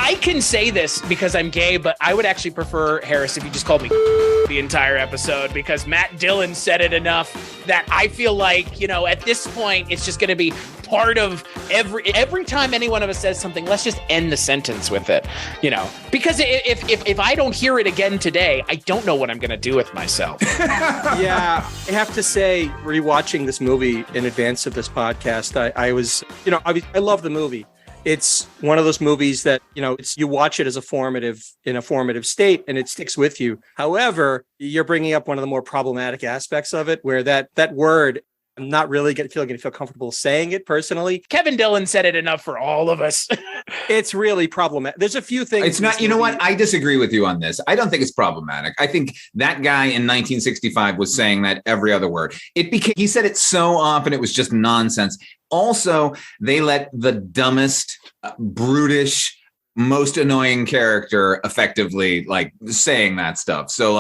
I can say this because I'm gay, but I would actually prefer, Harris, if you just called me the entire episode, because Matt Dillon said it enough that I feel like, at this point, it's just going to be part of every time any one of us says something, let's just end the sentence with it, because if I don't hear it again today, I don't know what I'm going to do with myself. Yeah, I have to say, rewatching this movie in advance of this podcast, I love the movie. It's one of those movies that, you watch it as in a formative state and it sticks with you. However, you're bringing up one of the more problematic aspects of it, where that word, I'm not really going to feel comfortable saying it personally. Kevin Dillon said it enough for all of us. It's really problematic. There's a few things. It's not, you know what? I disagree with you on this. I don't think it's problematic. I think that guy in 1965 was saying that every other word. He said it so often, it was just nonsense. Also, they let the dumbest, brutish, most annoying character effectively saying that stuff. So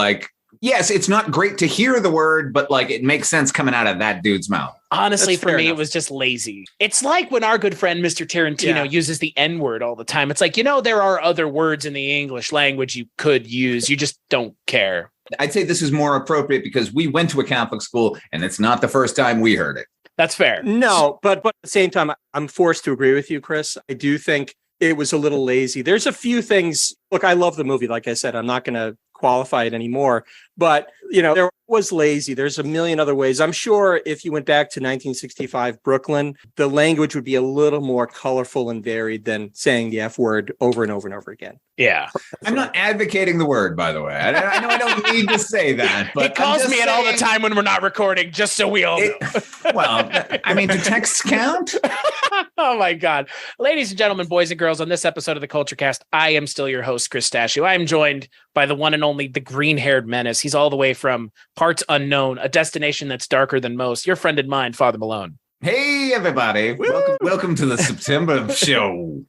yes, it's not great to hear the word, but it makes sense coming out of that dude's mouth. Honestly, for me, it was just lazy. It's like when our good friend, Mr. Tarantino, uses the N-word all the time. It's like, there are other words in the English language you could use. You just don't care. I'd say this is more appropriate because we went to a Catholic school and it's not the first time we heard it. That's fair. No, but at the same time, I'm forced to agree with you, Chris. I do think it was a little lazy. There's a few things. Look, I love the movie. Like I said, I'm not going to qualify it anymore. But, there was lazy. There's a million other ways. I'm sure if you went back to 1965 Brooklyn, the language would be a little more colorful and varied than saying the F word over and over and over again. Yeah. I'm not advocating the word, by the way. I know I don't need to say that. But he calls me it all the time when we're not recording, just so we all know. Well, do texts count? Oh, my God. Ladies and gentlemen, boys and girls, on this episode of the Culture Cast, I am still your host, Chris Stashio. I am joined by the one and only, the green-haired menace. He's all the way from parts unknown, a destination that's darker than most. Your friend and mine, Father Malone. Hey, everybody. Welcome to the September show.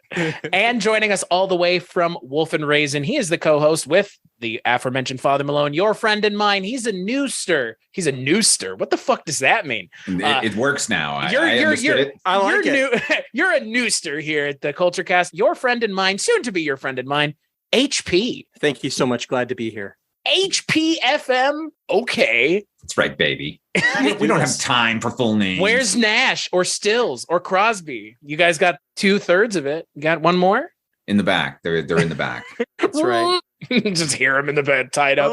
And joining us all the way from Wolf and Raisin, he is the co-host with the aforementioned Father Malone, your friend and mine. He's a newster. What the fuck does that mean? It works now. I understood it. I like it. You're a newster here at the Culture Cast. Your friend and mine, soon to be your friend and mine, HP. Thank you so much. Glad to be here. HPFM. Okay. That's right, baby. We don't have time for full names. Where's Nash or Stills or Crosby? You guys got 2/3 of it. You got one more? In the back. They're in the back. That's right. Just hear him in the bed tied up.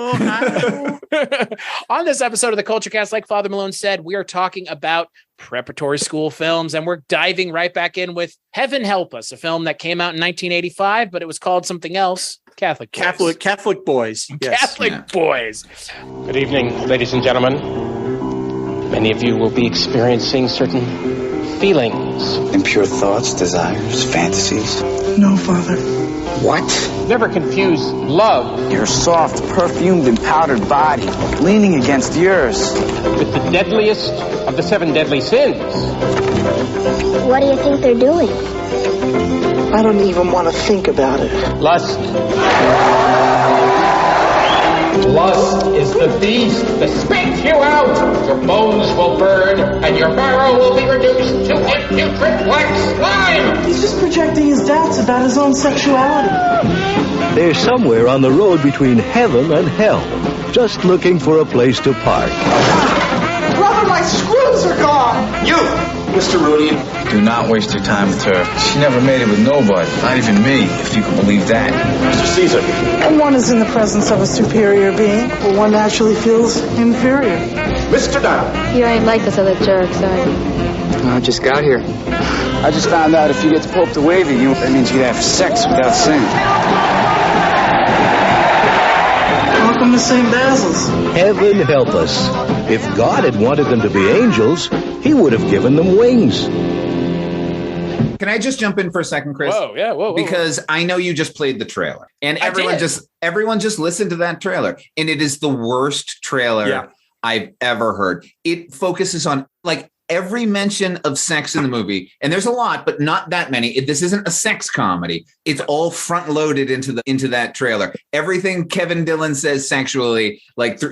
On this episode of the Culture Cast, like Father Malone said, we are talking about preparatory school films, and we're diving right back in with Heaven Help Us, a film that came out in 1985, but it was called something else. Catholic Boys. Yes. Catholic Boys. Good evening, ladies and gentlemen. Many of you will be experiencing certain feelings. Impure thoughts, desires, fantasies. No, Father. What? Never confuse love Your soft, perfumed, and powdered body leaning against yours. with the deadliest of the 7 deadly sins. What do you think they're doing? I don't even want to think about it. Lust. Lust is the beast that spits you out. Your bones will burn, and your marrow will be reduced to imputrid black slime. He's just projecting his doubts about his own sexuality. They're somewhere on the road between heaven and hell, just looking for a place to park. Brother, my screws are gone! You, Mr. Rudy, do not waste your time with her. She never made it with nobody, not even me, if you can believe that. Mr. Caesar. When one is in the presence of a superior being, well, one naturally feels inferior. Mr. Dunn. You ain't like this other jerks, are you? I just got here. I just found out if you get the Pope to wave at you, that means you can have sex without sin. Welcome to St. Basil's. Heaven help us. If God had wanted them to be angels, he would have given them wings. Can I just jump in for a second, Chris? Whoa. Because I know you just played the trailer, and everyone just listened to that trailer, and it is the worst trailer I've ever heard. It focuses on every mention of sex in the movie, and there's a lot, but not that many. This isn't a sex comedy. It's all front loaded into that trailer. Everything Kevin Dillon says sexually,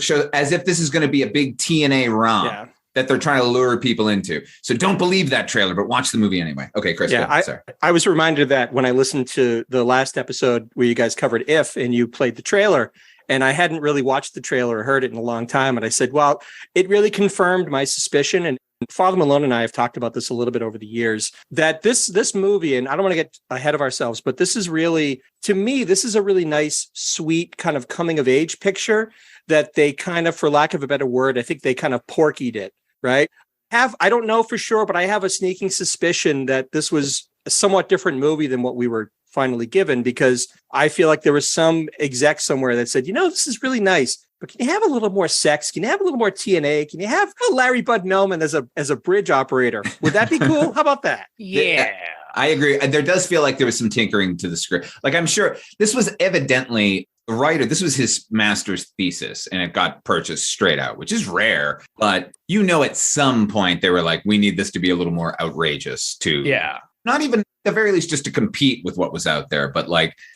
show as if this is going to be a big TNA rom. Yeah. that they're trying to lure people into. So don't believe that trailer, but watch the movie anyway. Okay, Chris. Yeah, I was reminded of that when I listened to the last episode where you guys covered If and you played the trailer. And I hadn't really watched the trailer or heard it in a long time. And I said, well, it really confirmed my suspicion. And Father Malone and I have talked about this a little bit over the years, that this movie, and I don't want to get ahead of ourselves, but this is really, to me, this is a really nice, sweet kind of coming of age picture that they kind of, for lack of a better word, I think they kind of porkied it, right? I don't know for sure, but I have a sneaking suspicion that this was a somewhat different movie than what we were finally given, because I feel like there was some exec somewhere that said, this is really nice, but can you have a little more sex? Can you have a little more TNA? Can you have Larry Bud Melman as a bridge operator? Would that be cool? How about that? Yeah. I agree. There does feel like there was some tinkering to the script. Like, I'm sure this was evidently the writer, this was his master's thesis, and it got purchased straight out, which is rare. But at some point they were like, we need this to be a little more outrageous to not even at the very least just to compete with what was out there. But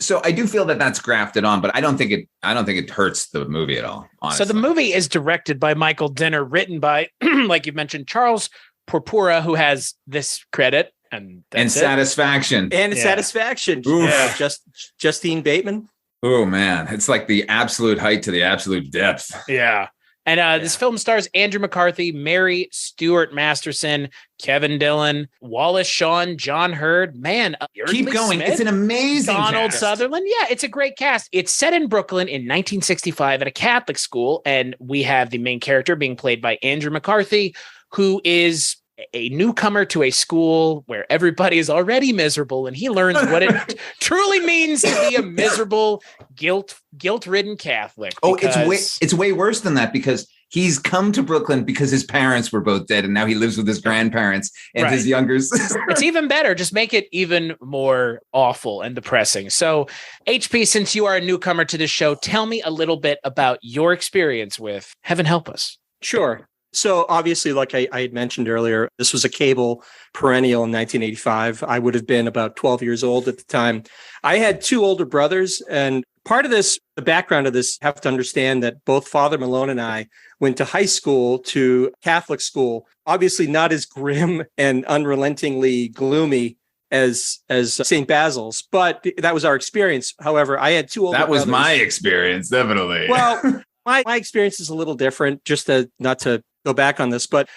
so I do feel that that's grafted on, but I don't think it hurts the movie at all, honestly. So the movie is directed by Michael Dinner, written by, like you mentioned, Charles Porpora, who has this credit and Satisfaction. And Satisfaction. Yeah. Justine Bateman. Oh man, it's like the absolute height to the absolute depth. Yeah. And this film stars Andrew McCarthy, Mary Stuart Masterson, Kevin Dillon, Wallace Shawn, John Hurd. Man, keep going. Smith, it's an amazing Donald cast. Sutherland. Yeah, it's a great cast. It's set in Brooklyn in 1965 at a Catholic school, and we have the main character being played by Andrew McCarthy, who is a newcomer to a school where everybody is already miserable, and he learns what it truly means to be a miserable, guilt-ridden Catholic. Oh, it's way worse than that, because he's come to Brooklyn because his parents were both dead, and now he lives with his grandparents and his younger sister. It's even better. Just make it even more awful and depressing. So, HP, since you are a newcomer to this show, tell me a little bit about your experience with Heaven Help Us. Sure. So obviously, like I had mentioned earlier, this was a cable perennial in 1985. I would have been about 12 years old at the time. I had two older brothers, and part of this, the background of this, have to understand that both Father Malone and I went to high school, to Catholic school, obviously not as grim and unrelentingly gloomy as St. Basil's, but that was our experience. However, I had two older brothers. That was my experience, definitely. Well, my experience is a little different, just not to go back on this. But,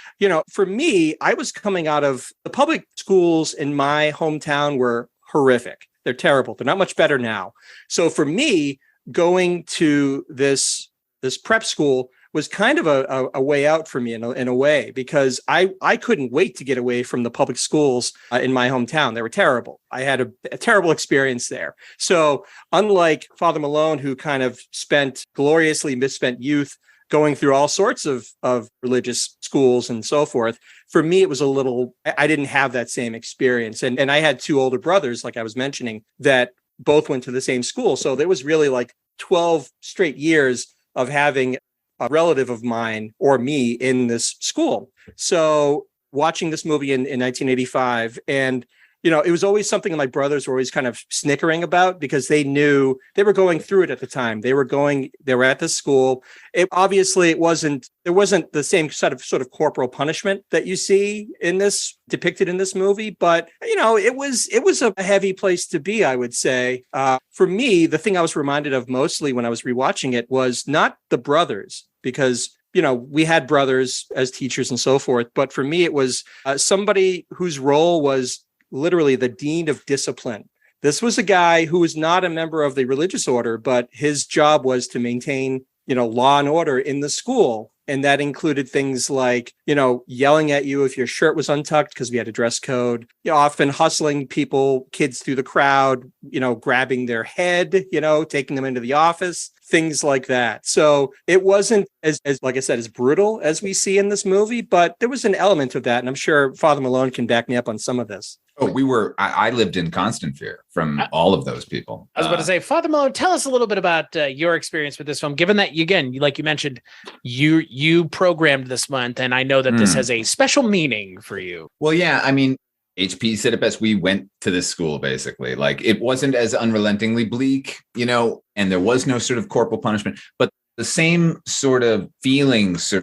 for me, I was coming out of the public schools in my hometown were horrific. They're terrible. They're not much better now. So for me, going to this prep school was kind of a way out for me in a way, because I couldn't wait to get away from the public schools in my hometown. They were terrible. I had a terrible experience there. So unlike Father Malone, who kind of spent gloriously misspent youth going through all sorts of religious schools and so forth, for me, it was I didn't have that same experience. And I had two older brothers, like I was mentioning, that both went to the same school. So there was really 12 straight years of having a relative of mine or me in this school. So watching this movie in 1985, and it was always something that my brothers were always kind of snickering about, because they knew they were going through it at the time. They were at the school. There wasn't the same sort of corporal punishment that you see depicted in this movie, but it was a heavy place to be, I would say. For me, the thing I was reminded of mostly when I was rewatching it was not the brothers, because we had brothers as teachers and so forth, but for me, it was somebody whose role was literally the dean of discipline. This was a guy who was not a member of the religious order, but his job was to maintain, law and order in the school. And that included things like, yelling at you if your shirt was untucked, because we had a dress code, often hustling kids through the crowd, grabbing their head, taking them into the office, things like that. So it wasn't as like I said, as brutal as we see in this movie, but there was an element of that. And I'm sure Father Malone can back me up on some of this. Oh, I lived in constant fear from all of those people. I was about to say, Father Malone, tell us a little bit about your experience with this film, given that, again, like you mentioned, you programmed this month, and I know that this has a special meaning for you. Well, yeah, I mean, HP said it best. We went to this school, basically. It wasn't as unrelentingly bleak, and there was no sort of corporal punishment, but the same sort of feelings,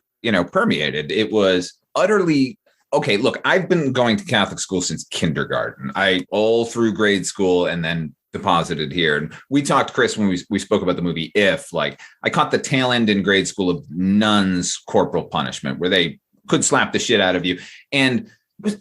permeated. It was utterly okay. Look, I've been going to Catholic school since kindergarten. I all through grade school and then deposited here. And we talked, Chris, when we spoke about the movie If, like I caught the tail end in grade school of nuns' corporal punishment, where they could slap the shit out of you. And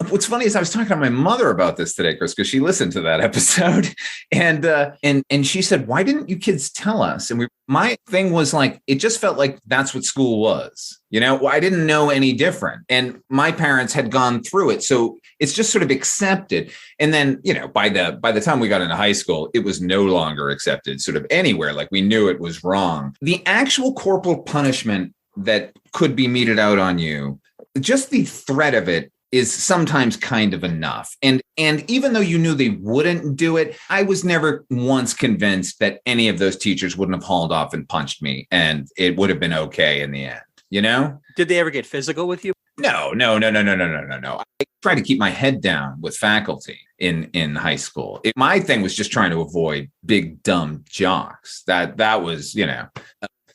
what's funny is I was talking to my mother about this today, Chris, because she listened to that episode, and she said, "Why didn't you kids tell us?" And my thing was like, it just felt like that's what school was. You know, I didn't know any different, and my parents had gone through it, so it's just sort of accepted. And then, you know, by the time we got into high school, it was no longer accepted, sort of anywhere. Like we knew it was wrong. The actual corporal punishment that could be meted out on you, just the threat of it is sometimes kind of enough. And even though you knew they wouldn't do it, I was never once convinced that any of those teachers wouldn't have hauled off and punched me and it would have been okay in the end, you know? Did they ever get physical with you? No. I tried to keep my head down with faculty in high school. My thing was just trying to avoid big, dumb jocks. That was, you know,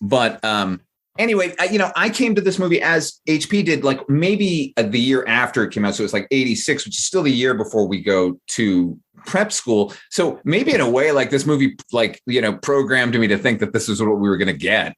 but, anyway, I came to this movie as HP did, like maybe the year after it came out. So it's like 86, which is still the year before we go to prep school. So maybe in a way, like this movie, like, you know, programmed me to think that this is what we were going to get.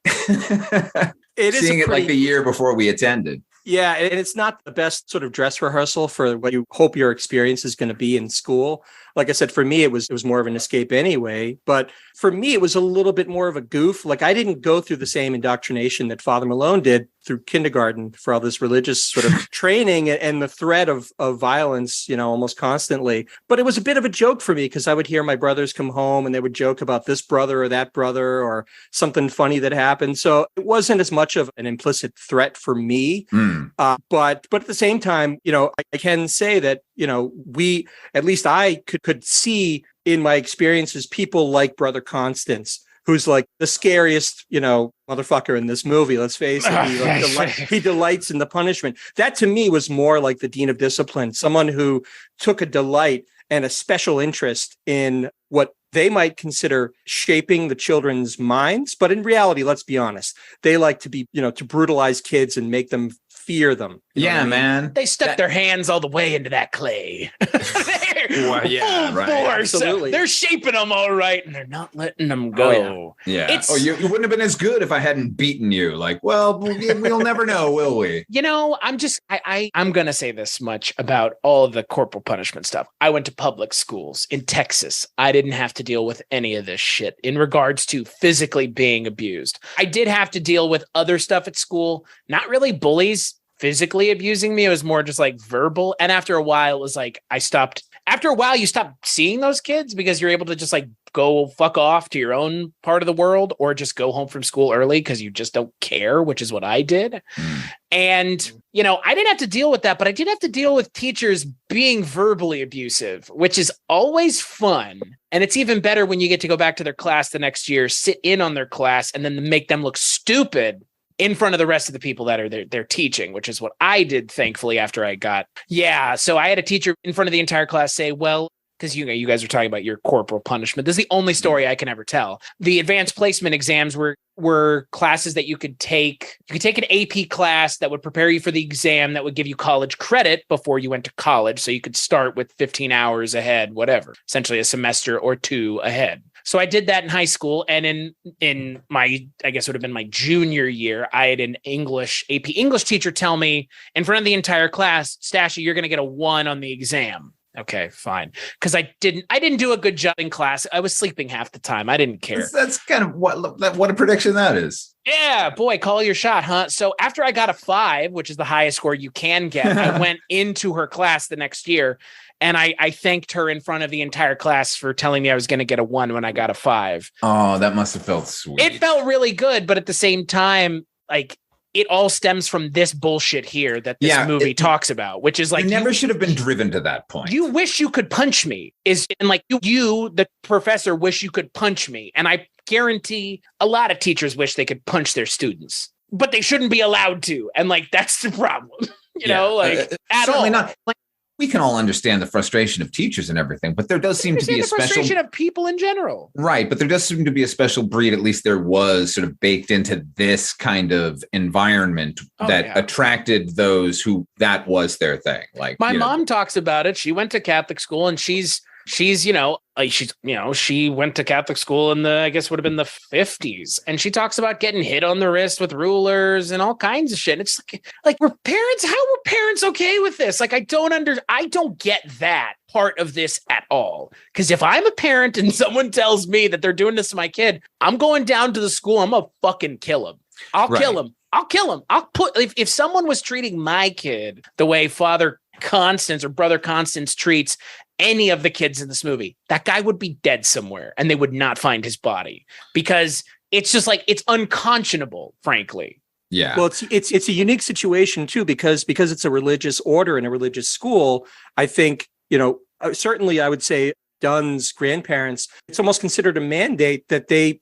It is seeing it like the year before we attended. Yeah, and it's not the best sort of dress rehearsal for what you hope your experience is going to be in school. Like I said, for me, it was more of an escape anyway. But for me, it was a little bit more of a goof. Like I didn't go through the same indoctrination that Father Malone did through kindergarten for all this religious sort of training and the threat of violence, you know, almost constantly. But it was a bit of a joke for me because I would hear my brothers come home and they would joke about this brother or that brother or something funny that happened. So it wasn't as much of an implicit threat for me. But at the same time, you know, I can say that, you know, at least I could see in my experiences people like Brother Constance, who's like the scariest, you know, motherfucker in this movie. Let's face it. He delights in the punishment. That to me was more like the Dean of Discipline, someone who took a delight and a special interest in what they might consider shaping the children's minds. But in reality, let's be honest, they like to be, you know, to brutalize kids and make them fear them. Yeah, man. They stuck their hands all the way into that clay. Well, yeah, right. Absolutely. They're shaping them all right, and they're not letting them go. Yeah. You wouldn't have been as good if I hadn't beaten you. Like, well, we'll never know, will we? You know, I'm going to say this much about all of the corporal punishment stuff. I went to public schools in Texas. I didn't have to deal with any of this shit in regards to physically being abused. I did have to deal with other stuff at school, not really bullies physically abusing me. It was more just like verbal. And after a while, it was like, after a while, you stop seeing those kids because you're able to just like go fuck off to your own part of the world or just go home from school early because you just don't care, which is what I did. And, you know, I didn't have to deal with that, but I did have to deal with teachers being verbally abusive, which is always fun. And it's even better when you get to go back to their class the next year, sit in on their class, and then make them look stupid in front of the rest of the people that are they're teaching, which is what I did, thankfully, after I got. Yeah. So I had a teacher in front of the entire class say, well, because you guys are talking about your corporal punishment. This is the only story I can ever tell. The advanced placement exams were classes that you could take. You could take an AP class that would prepare you for the exam that would give you college credit before you went to college. So you could start with 15 hours ahead, whatever, essentially a semester or two ahead. So I did that in high school, and in my, I guess it would have been my junior year, I had an AP English teacher tell me in front of the entire class, Stasha, you're going to get a 1 on the exam. Okay, fine. Because I didn't do a good job in class. I was sleeping half the time. I didn't care. That's kind of what a prediction that is. Yeah, boy, call your shot, huh? So after I got a 5, which is the highest score you can get, I went into her class the next year, and I thanked her in front of the entire class for telling me I was going to get a 1 when I got a 5. Oh, that must have felt sweet. It felt really good, but at the same time, like, it all stems from this bullshit here that this movie talks about, which is like, you never should have been driven to that point. You wish you could punch me and like you, the professor, wish you could punch me. And I guarantee a lot of teachers wish they could punch their students, but they shouldn't be allowed to. And like, that's the problem, you know, like at all. Not. we can all understand the frustration of teachers and everything, but there does seem to be a special frustration of people in general. Right. But there does seem to be a special breed, at least there was sort of baked into this kind of environment that attracted those who that was their thing. Like my mom talks about it. She went to Catholic school and she went to Catholic school in I guess would have been the 50s. And she talks about getting hit on the wrist with rulers and all kinds of shit. It's like how were parents okay with this? Like, I don't get that part of this at all. Because if I'm a parent and someone tells me that they're doing this to my kid, I'm going down to the school. I'm gonna fucking kill him. I'll kill him. If someone was treating my kid the way Father Constance or Brother Constance treats any of the kids in this movie, that guy would be dead somewhere and they would not find his body, because it's just like, it's unconscionable, frankly. Yeah. Well, it's a unique situation too, because it's a religious order and a religious school. I think, certainly I would say Dunn's grandparents, it's almost considered a mandate that they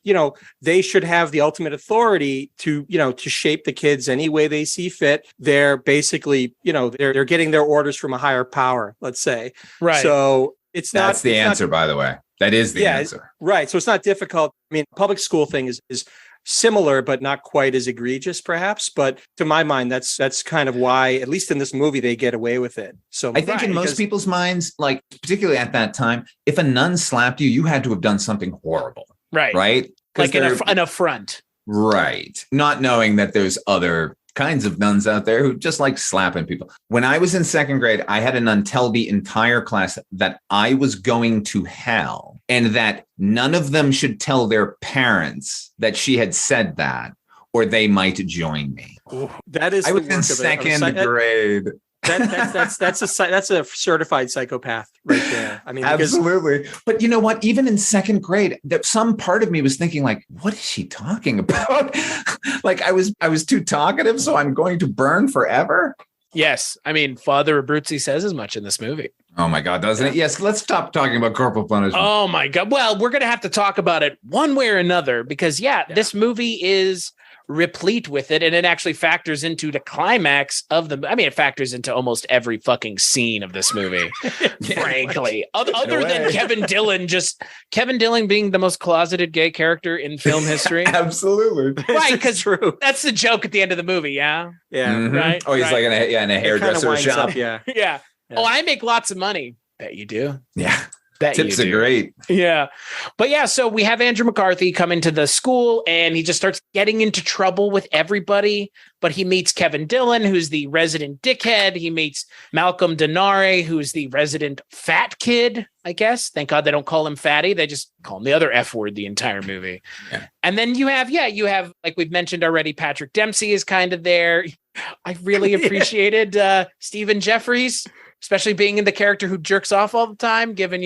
should have the ultimate authority to shape the kids any way they see fit. They're basically, they're getting their orders from a higher power, let's say. Right. So that's the answer, by the way. That is the answer. Right. So it's not difficult. I mean, public school thing is similar, but not quite as egregious, perhaps. But to my mind, that's kind of why, at least in this movie, they get away with it. So I think in most people's minds, like particularly at that time, if a nun slapped you, you had to have done something horrible. Right. Right. Like an affront. Right. Not knowing that there's other kinds of nuns out there who just like slapping people. When I was in second grade, I had a nun tell the entire class that I was going to hell and that none of them should tell their parents that she had said that, or they might join me. Ooh, that is. I was in second grade. That's a certified psychopath right there. I mean, absolutely. But you know what? Even in second grade, some part of me was thinking, like, what is she talking about? Like, I was too talkative, so I'm going to burn forever. Yes, I mean, Father Abruzzi says as much in this movie. Oh my God, doesn't it? Yes, let's stop talking about corporal punishment. Oh my God. Well, we're gonna have to talk about it one way or another, because this movie is replete with it, and it actually factors into the climax of it factors into almost every fucking scene of this movie. Frankly, other than Kevin Dillon being the most closeted gay character in film history. Absolutely. Right, because that's the joke at the end of the movie. Yeah mm-hmm. Right. Oh, he's like in a hairdresser shop. Up, yeah. Oh, I make lots of money. Bet you do. Yeah. Tips are great. Yeah. But so we have Andrew McCarthy come into the school and he just starts getting into trouble with everybody. But he meets Kevin Dillon, who's the resident dickhead. He meets Malcolm Denari, who's the resident fat kid, I guess. Thank God they don't call him fatty. They just call him the other F word the entire movie. Yeah. And then you have, like we've mentioned already, Patrick Dempsey is kind of there. I really appreciated Stephen Jeffries, especially being in the character who jerks off all the time, given,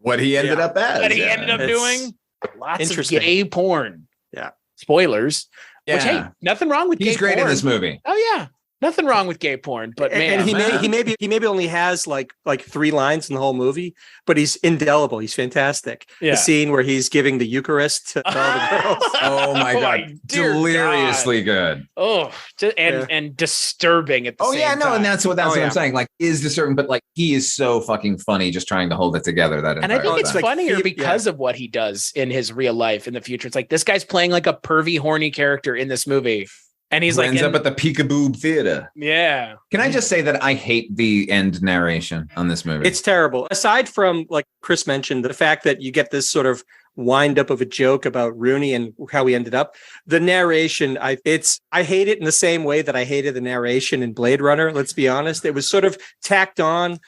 what he ended up as. What he ended up doing. Lots of gay porn. Yeah. Spoilers. Yeah. Which, hey, nothing wrong with gay porn. He's great in this movie. Oh, yeah. Nothing wrong with gay porn, but man, he maybe only has like 3 lines in the whole movie, but he's indelible. He's fantastic. Yeah. The scene where he's giving the Eucharist to all the girls. Oh my God, deliriously good. Oh, and disturbing at the same time. And that's what I'm saying. Like, is disturbing, but like he is so fucking funny, just trying to hold it together. And I think it's funnier because of what he does in his real life in the future. It's like this guy's playing like a pervy, horny character in this movie. And he's ends up at the Peekaboo Theater. Yeah. Can I just say that I hate the end narration on this movie? It's terrible. Aside from, like Chris mentioned, the fact that you get this sort of wind up of a joke about Rooney and how he ended up. The narration, I hate it in the same way that I hated the narration in Blade Runner. Let's be honest. It was sort of tacked on.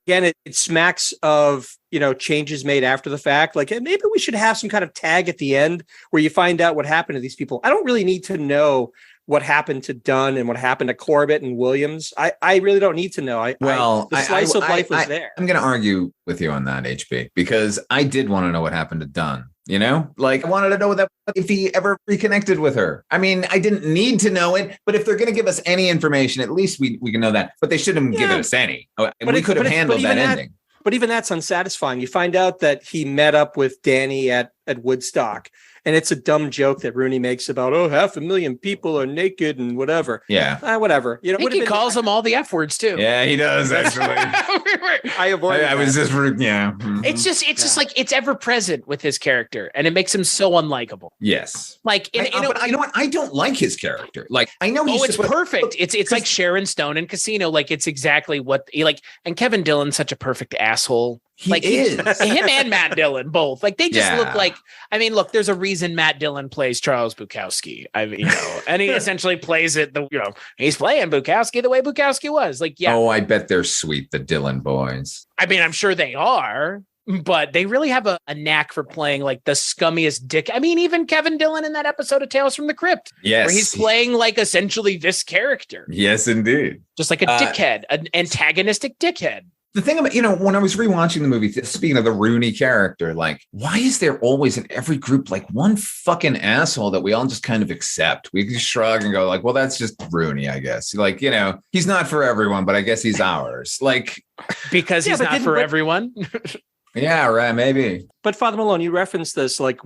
Again, it smacks of, changes made after the fact. Like, maybe we should have some kind of tag at the end where you find out what happened to these people. I don't really need to know what happened to Dunn and what happened to Corbett and Williams. I really don't need to know. The slice of life was there. I'm going to argue with you on that, HB, because I did want to know what happened to Dunn. Like I wanted to know if he ever reconnected with her. I mean, I didn't need to know it, but if they're going to give us any information, at least we can know that. But they shouldn't give us any. We could have handled that ending. But even that's unsatisfying. You find out that he met up with Danny at at Woodstock. And it's a dumb joke that Rooney makes about, 500,000 people are naked and whatever. Yeah. Whatever. I think he calls them all the F words too. Yeah, he does actually. I avoided I was that. just, yeah. Mhm. It's just like it's ever present with his character, and it makes him so unlikable. Yes. Like, but you know what? I don't like his character. Like, I know he's it's perfect. It's like Sharon Stone in Casino. Like, it's exactly what he like. And Kevin Dillon's such a perfect asshole. He is. Him and Matt Dillon both. Like, they just look like. I mean, look, there's a reason Matt Dillon plays Charles Bukowski. I mean, and he essentially plays it. He's playing Bukowski the way Bukowski was. Like, yeah. Oh, I bet they're sweet, the Dillon boys. I mean, I'm sure they are. But they really have a knack for playing like the scummiest dick. I mean, even Kevin Dillon in that episode of Tales from the Crypt, yes, where he's playing like essentially this character. Yes, indeed. Just like a dickhead, an antagonistic dickhead. The thing about, when I was rewatching the movie, speaking of the Rooney character, like, why is there always in every group like one fucking asshole that we all just kind of accept? We just shrug and go like, well, that's just Rooney, I guess. Like, he's not for everyone, but I guess he's ours. Like, because he's not for everyone. Yeah, right. Maybe. But Father Malone, you referenced this, like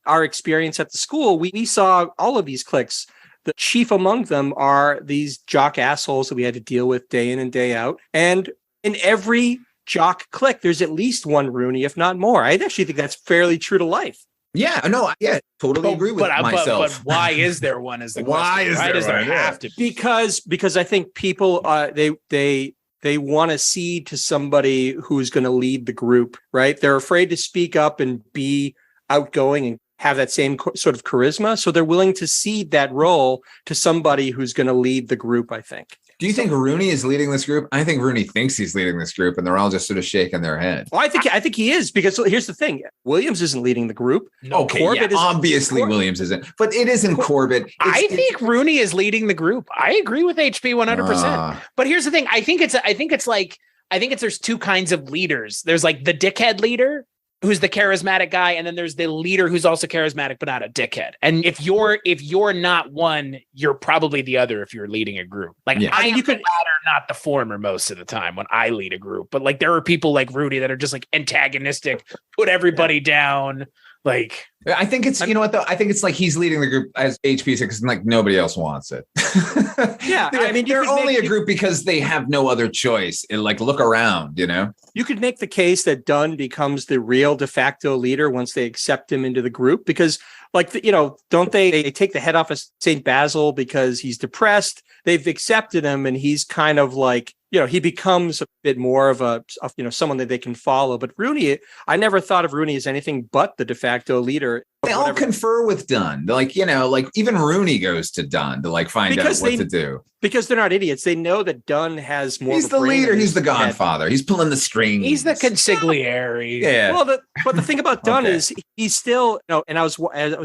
our experience at the school, we saw all of these cliques. The chief among them are these jock assholes that we had to deal with day in and day out. And in every jock clique, there's at least one Rooney, if not more. I actually think that's fairly true to life. Yeah, no, totally agree with myself. But why is there one? Is the why question? Does there have to be? Because I think people they want to cede to somebody who's going to lead the group, right? They're afraid to speak up and be outgoing and have that same sort of charisma. So they're willing to cede that role to somebody who's going to lead the group, I think. Do you think Rooney is leading this group? I think Rooney thinks he's leading this group, and they're all just sort of shaking their head. Well, I think he is, because here's the thing: Williams isn't leading the group. Okay, Corbett obviously Williams isn't, but it isn't Corbett. I think Rooney is leading the group. I agree with HP 100%. But here's the thing: I think there's two kinds of leaders. There's like the dickhead leader, who's the charismatic guy, and then there's the leader who's also charismatic but not a dickhead. And if you're not one, you're probably the other if you're leading a group. Like, I am the latter, not the former most of the time when I lead a group. But like, there are people like Rudy that are just like antagonistic, put everybody down. Like, I think it's, you know what though? I think it's like he's leading the group as HP because like nobody else wants it. Yeah, I mean, they're only a group because they have no other choice. Like, look around, You could make the case that Dunn becomes the real de facto leader once they accept him into the group, because, like, don't they take the head off of St. Basil because he's depressed? They've accepted him, and he's kind of like, he becomes a bit more of someone that they can follow. But Rooney, I never thought of Rooney as anything but the de facto leader. They all confer with Dunn. Like, like even Rooney goes to Dunn to like find out what to do. Because they're not idiots. They know that Dunn has more. He's the leader. He's the godfather. He's pulling the strings. He's the consigliere. Yeah. Well, but the thing about Dunn is he's still, and I was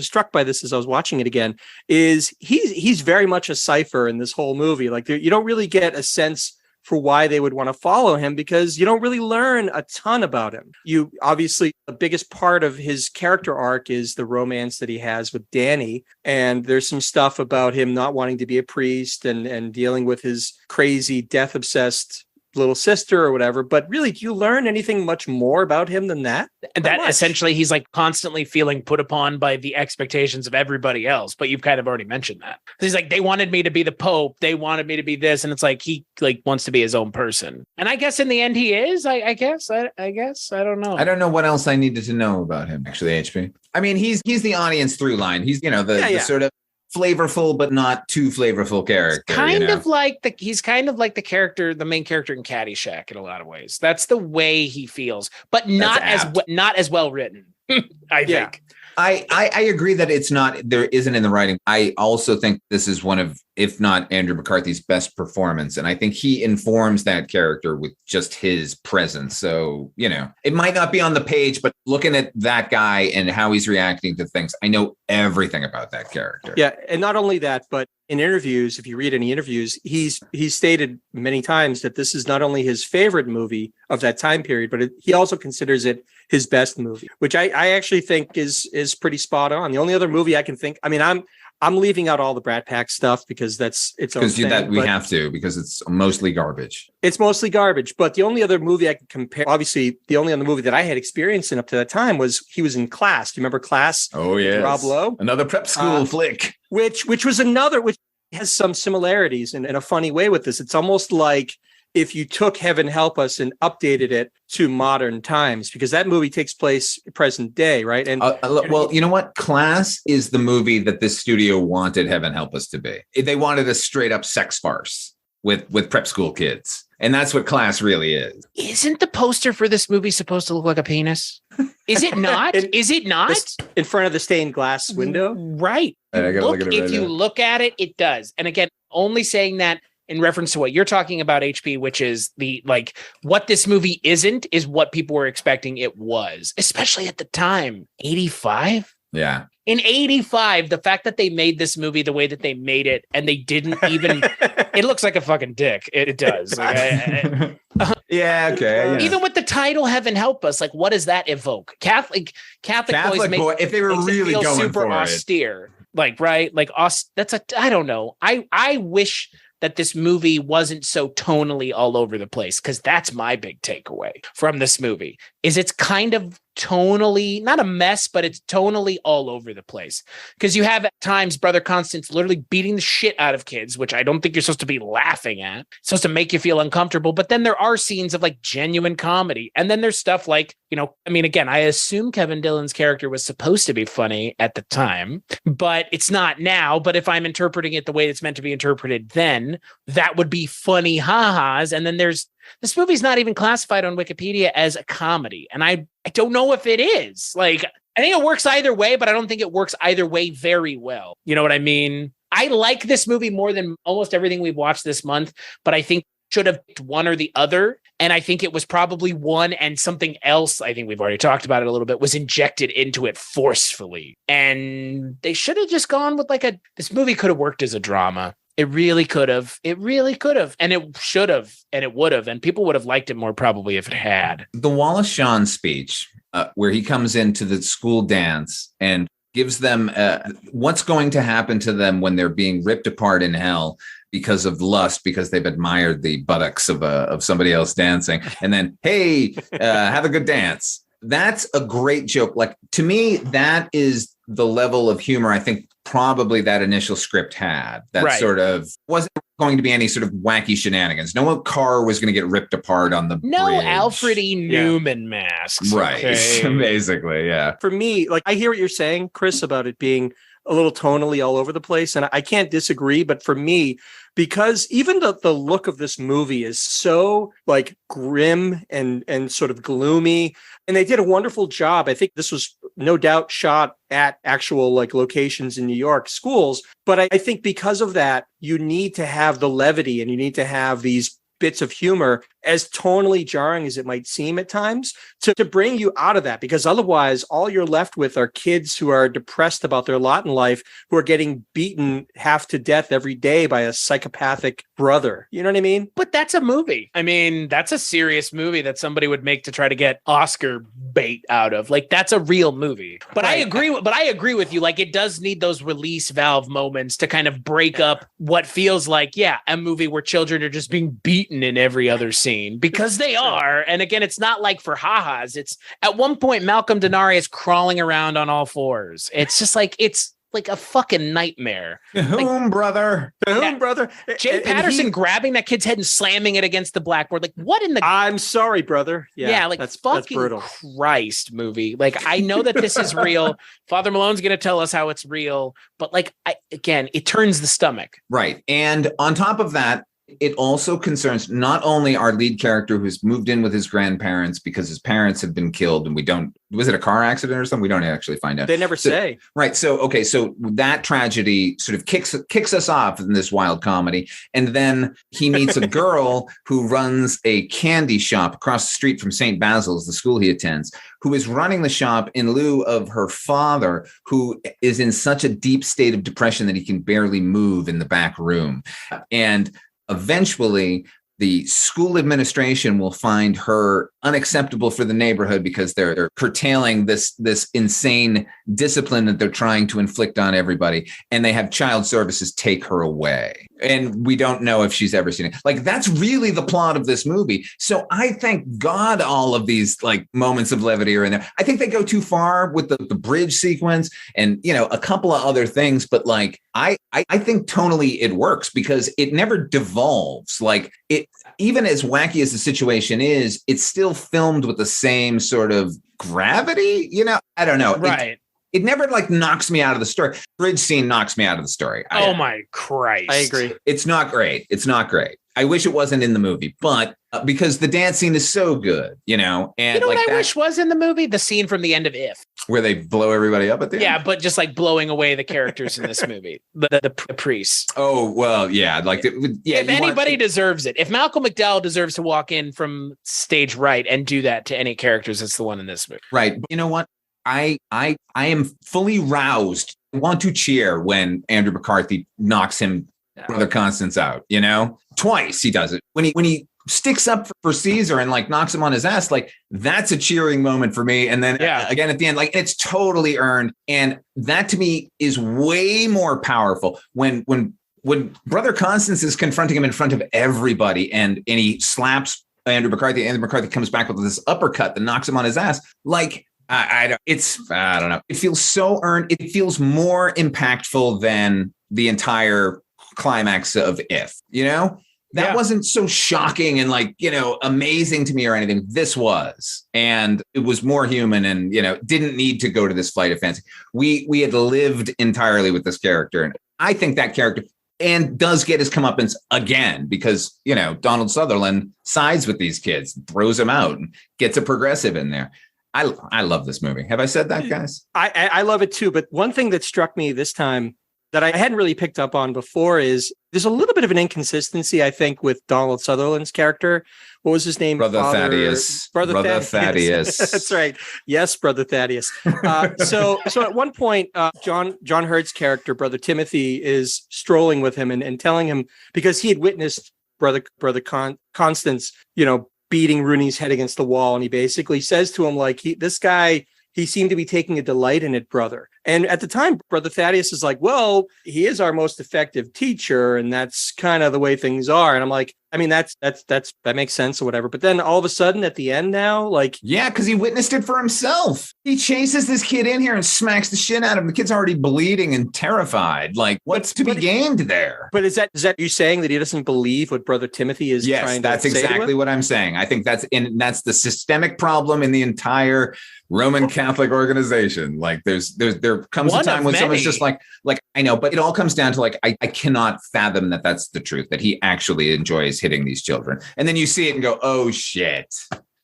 struck by this as I was watching it again, is he's very much a cipher in this whole movie. Like, you don't really get a sense for why they would want to follow him, because you don't really learn a ton about him. You obviously, the biggest part of his character arc is the romance that he has with Danny. And there's some stuff about him not wanting to be a priest and dealing with his crazy death obsessed little sister or whatever. But really, do you learn anything much more about him than that? And that essentially, he's like constantly feeling put upon by the expectations of everybody else. But you've kind of already mentioned that. He's like, they wanted me to be the Pope. They wanted me to be this. And it's like, he like wants to be his own person. And I guess in the end he is, I guess. I don't know. I don't know what else I needed to know about him, actually, HP. I mean, he's the audience through line. He's, the sort of flavorful but not too flavorful character. He's kind of like the character, the main character in Caddyshack in a lot of ways. That's the way he feels, but not as well written. I think. I agree that there isn't in the writing. I also think this is one of, if not Andrew McCarthy's best performance. And I think he informs that character with just his presence. So, it might not be on the page, but looking at that guy and how he's reacting to things, I know everything about that character. Yeah. And not only that, but in interviews, if you read any interviews, he's stated many times that this is not only his favorite movie of that time period, but he also considers it his best movie, which I actually think is pretty spot on. The only other movie I can think, I mean, I'm leaving out all the Brat Pack stuff because that's its own thing. That we have to, because it's mostly garbage. It's mostly garbage. But the only other movie I can compare, obviously, the only other movie that I had experience in up to that time was he was in Class. Do you remember Class? Oh, yes. Rob Lowe. Another prep school flick. Which has some similarities in a funny way with this. It's almost like if you took Heaven Help Us and updated it to modern times, because that movie takes place present day, right? And well, you know what? Class is the movie that this studio wanted Heaven Help Us to be. They wanted a straight up sex farce with prep school kids. And that's what Class really is. Isn't the poster for this movie supposed to look like a penis? Is it not? Is it not? In front of the stained glass window? Right. I gotta look at it if you look at it, it does. And again, only saying that in reference to what you're talking about, HP, which is the like what this movie isn't is what people were expecting it was, especially at the time. 85? Yeah. In 85, the fact that they made this movie the way that they made it and they didn't even it looks like a fucking dick. It does. Yeah, okay. Yeah. Even with the title Heaven Help Us, like what does that evoke? Catholic boy, if they were really going super for austere. Like, right? Like that's I don't know. I wish that this movie wasn't so tonally all over the place, because that's my big takeaway from this movie is it's kind of tonally, not a mess, but it's tonally all over the place. Because you have at times Brother Constance literally beating the shit out of kids, which I don't think you're supposed to be laughing at. It's supposed to make you feel uncomfortable. But then there are scenes of like genuine comedy. And then there's stuff like, I mean, again, I assume Kevin Dillon's character was supposed to be funny at the time, but it's not now. But if I'm interpreting it the way it's meant to be interpreted, then that would be funny ha-has. And then this movie's not even classified on Wikipedia as a comedy. And I don't know if it is. Like, I think it works either way, but I don't think it works either way very well. You know what I mean? I like this movie more than almost everything we've watched this month, but I think should have picked one or the other. And I think it was probably one, and something else, I think we've already talked about it a little bit, was injected into it forcefully. And they should have just gone with this movie could have worked as a drama. It really could have. It really could have. And it should have. And it would have. And people would have liked it more probably if it had. The Wallace Shawn speech, where he comes into the school dance and gives them what's going to happen to them when they're being ripped apart in hell because of lust, because they've admired the buttocks of somebody else dancing. And then, hey, have a good dance. That's a great joke. Like, to me, that is the level of humor I think probably that initial script had. That right. Sort of wasn't going to be any sort of wacky shenanigans. No car was going to get ripped apart on the bridge. Alfred E. Newman masks. Right. Okay. Basically, yeah. For me, like, I hear what you're saying, Chris, about it being a little tonally all over the place. And I can't disagree. But for me, because even the look of this movie is so like grim and sort of gloomy, and they did a wonderful job. I think this was no doubt shot at actual like locations in New York schools. But I think because of that, you need to have the levity and you need to have these bits of humor, as tonally jarring as it might seem at times, to bring you out of that, because otherwise all you're left with are kids who are depressed about their lot in life, who are getting beaten half to death every day by a psychopathic brother. You know what I mean? But that's a movie. I mean, that's a serious movie that somebody would make to try to get Oscar bait out of. Like, that's a real movie. But right. I agree with you. Like, it does need those release valve moments to kind of break up what feels like, a movie where children are just being beaten in every other scene, because they are. And again, it's not like for ha-has. It's at one point Malcolm Denari is crawling around on all fours. It's just like, it's like a fucking nightmare. Brother. Jay Patterson grabbing that kid's head and slamming it against the blackboard. Like, what in the... I'm sorry, brother. Yeah, like, that's fucking Christ movie. Like, I know that this is real. Father Malone's going to tell us how it's real. But like, it turns the stomach. Right. And on top of that, it also concerns not only our lead character who's moved in with his grandparents because his parents have been killed, and was it a car accident or something? We don't actually find out. They never say. Right. So that tragedy sort of kicks us off in this wild comedy. And then he meets a girl who runs a candy shop across the street from St. Basil's, the school he attends, who is running the shop in lieu of her father, who is in such a deep state of depression that he can barely move in the back room. And eventually, the school administration will find her unacceptable for the neighborhood because they're curtailing this insane discipline that they're trying to inflict on everybody. And they have child services take her away. And we don't know if she's ever seen it. Like, that's really the plot of this movie. So I thank God all of these like moments of levity are in there. I think they go too far with the bridge sequence and, you know, a couple of other things. But like, I think tonally it works because it never devolves. Like, it, even as wacky as the situation is, it's still filmed with the same sort of gravity. You know, I don't know. Right. It never like knocks me out of the story. Bridge scene knocks me out of the story. Oh my Christ. I agree. It's not great. It's not great. I wish it wasn't in the movie, but because the dance scene is so good, you know, and you know like what I wish was in the movie? The scene from the end of If. Where they blow everybody up at the end? Yeah, but just like blowing away the characters in this movie, the priests. Oh, well, yeah. Like, yeah. If anybody deserves it, if Malcolm McDowell deserves to walk in from stage right and do that to any characters, it's the one in this movie. Right. You know what? I am fully roused. I want to cheer when Andrew McCarthy knocks him, Brother Constance, out, you know? Twice he does it. When he sticks up for Caesar and like knocks him on his ass, like that's a cheering moment for me. And then again at the end, like it's totally earned. And that to me is way more powerful when Brother Constance is confronting him in front of everybody and he slaps Andrew McCarthy. Andrew McCarthy comes back with this uppercut that knocks him on his ass. Like, I don't know. It feels so earned. It feels more impactful than the entire climax of If, you know? That wasn't so shocking and like, you know, amazing to me or anything. This was, and it was more human and, you know, didn't need to go to this flight of fancy. We had lived entirely with this character. And I think that character and does get his comeuppance again because, you know, Donald Sutherland sides with these kids, throws them out and gets a progressive in there. I love this movie. Have I said that, guys? I love it too. But one thing that struck me this time that I hadn't really picked up on before is there's a little bit of an inconsistency, I think, with Donald Sutherland's character. What was his name? Brother Thaddeus. Brother Thaddeus. That's right. Yes, Brother Thaddeus. So at one point, John Hurt's character, Brother Timothy, is strolling with him and telling him, because he had witnessed Brother Constance, you know, beating Rooney's head against the wall. And he basically says to him, like, he seemed to be taking a delight in it, brother. And at the time, Brother Thaddeus is like, well, he is our most effective teacher. And that's kind of the way things are. And I'm like, I mean, that makes sense or whatever. But then all of a sudden at the end now, like. Yeah, because he witnessed it for himself. He chases this kid in here and smacks the shit out of him. The kid's already bleeding and terrified. Like, what's to be gained there? But is that you saying that he doesn't believe what Brother Timothy is trying to say? Yes, that's exactly what I'm saying. I think that's the systemic problem in the entire Roman Catholic organization. Like there comes a time when someone's just like I know, but it all comes down to like, I cannot fathom that that's the truth, that he actually enjoys hitting these children. And then you see it and go, oh shit.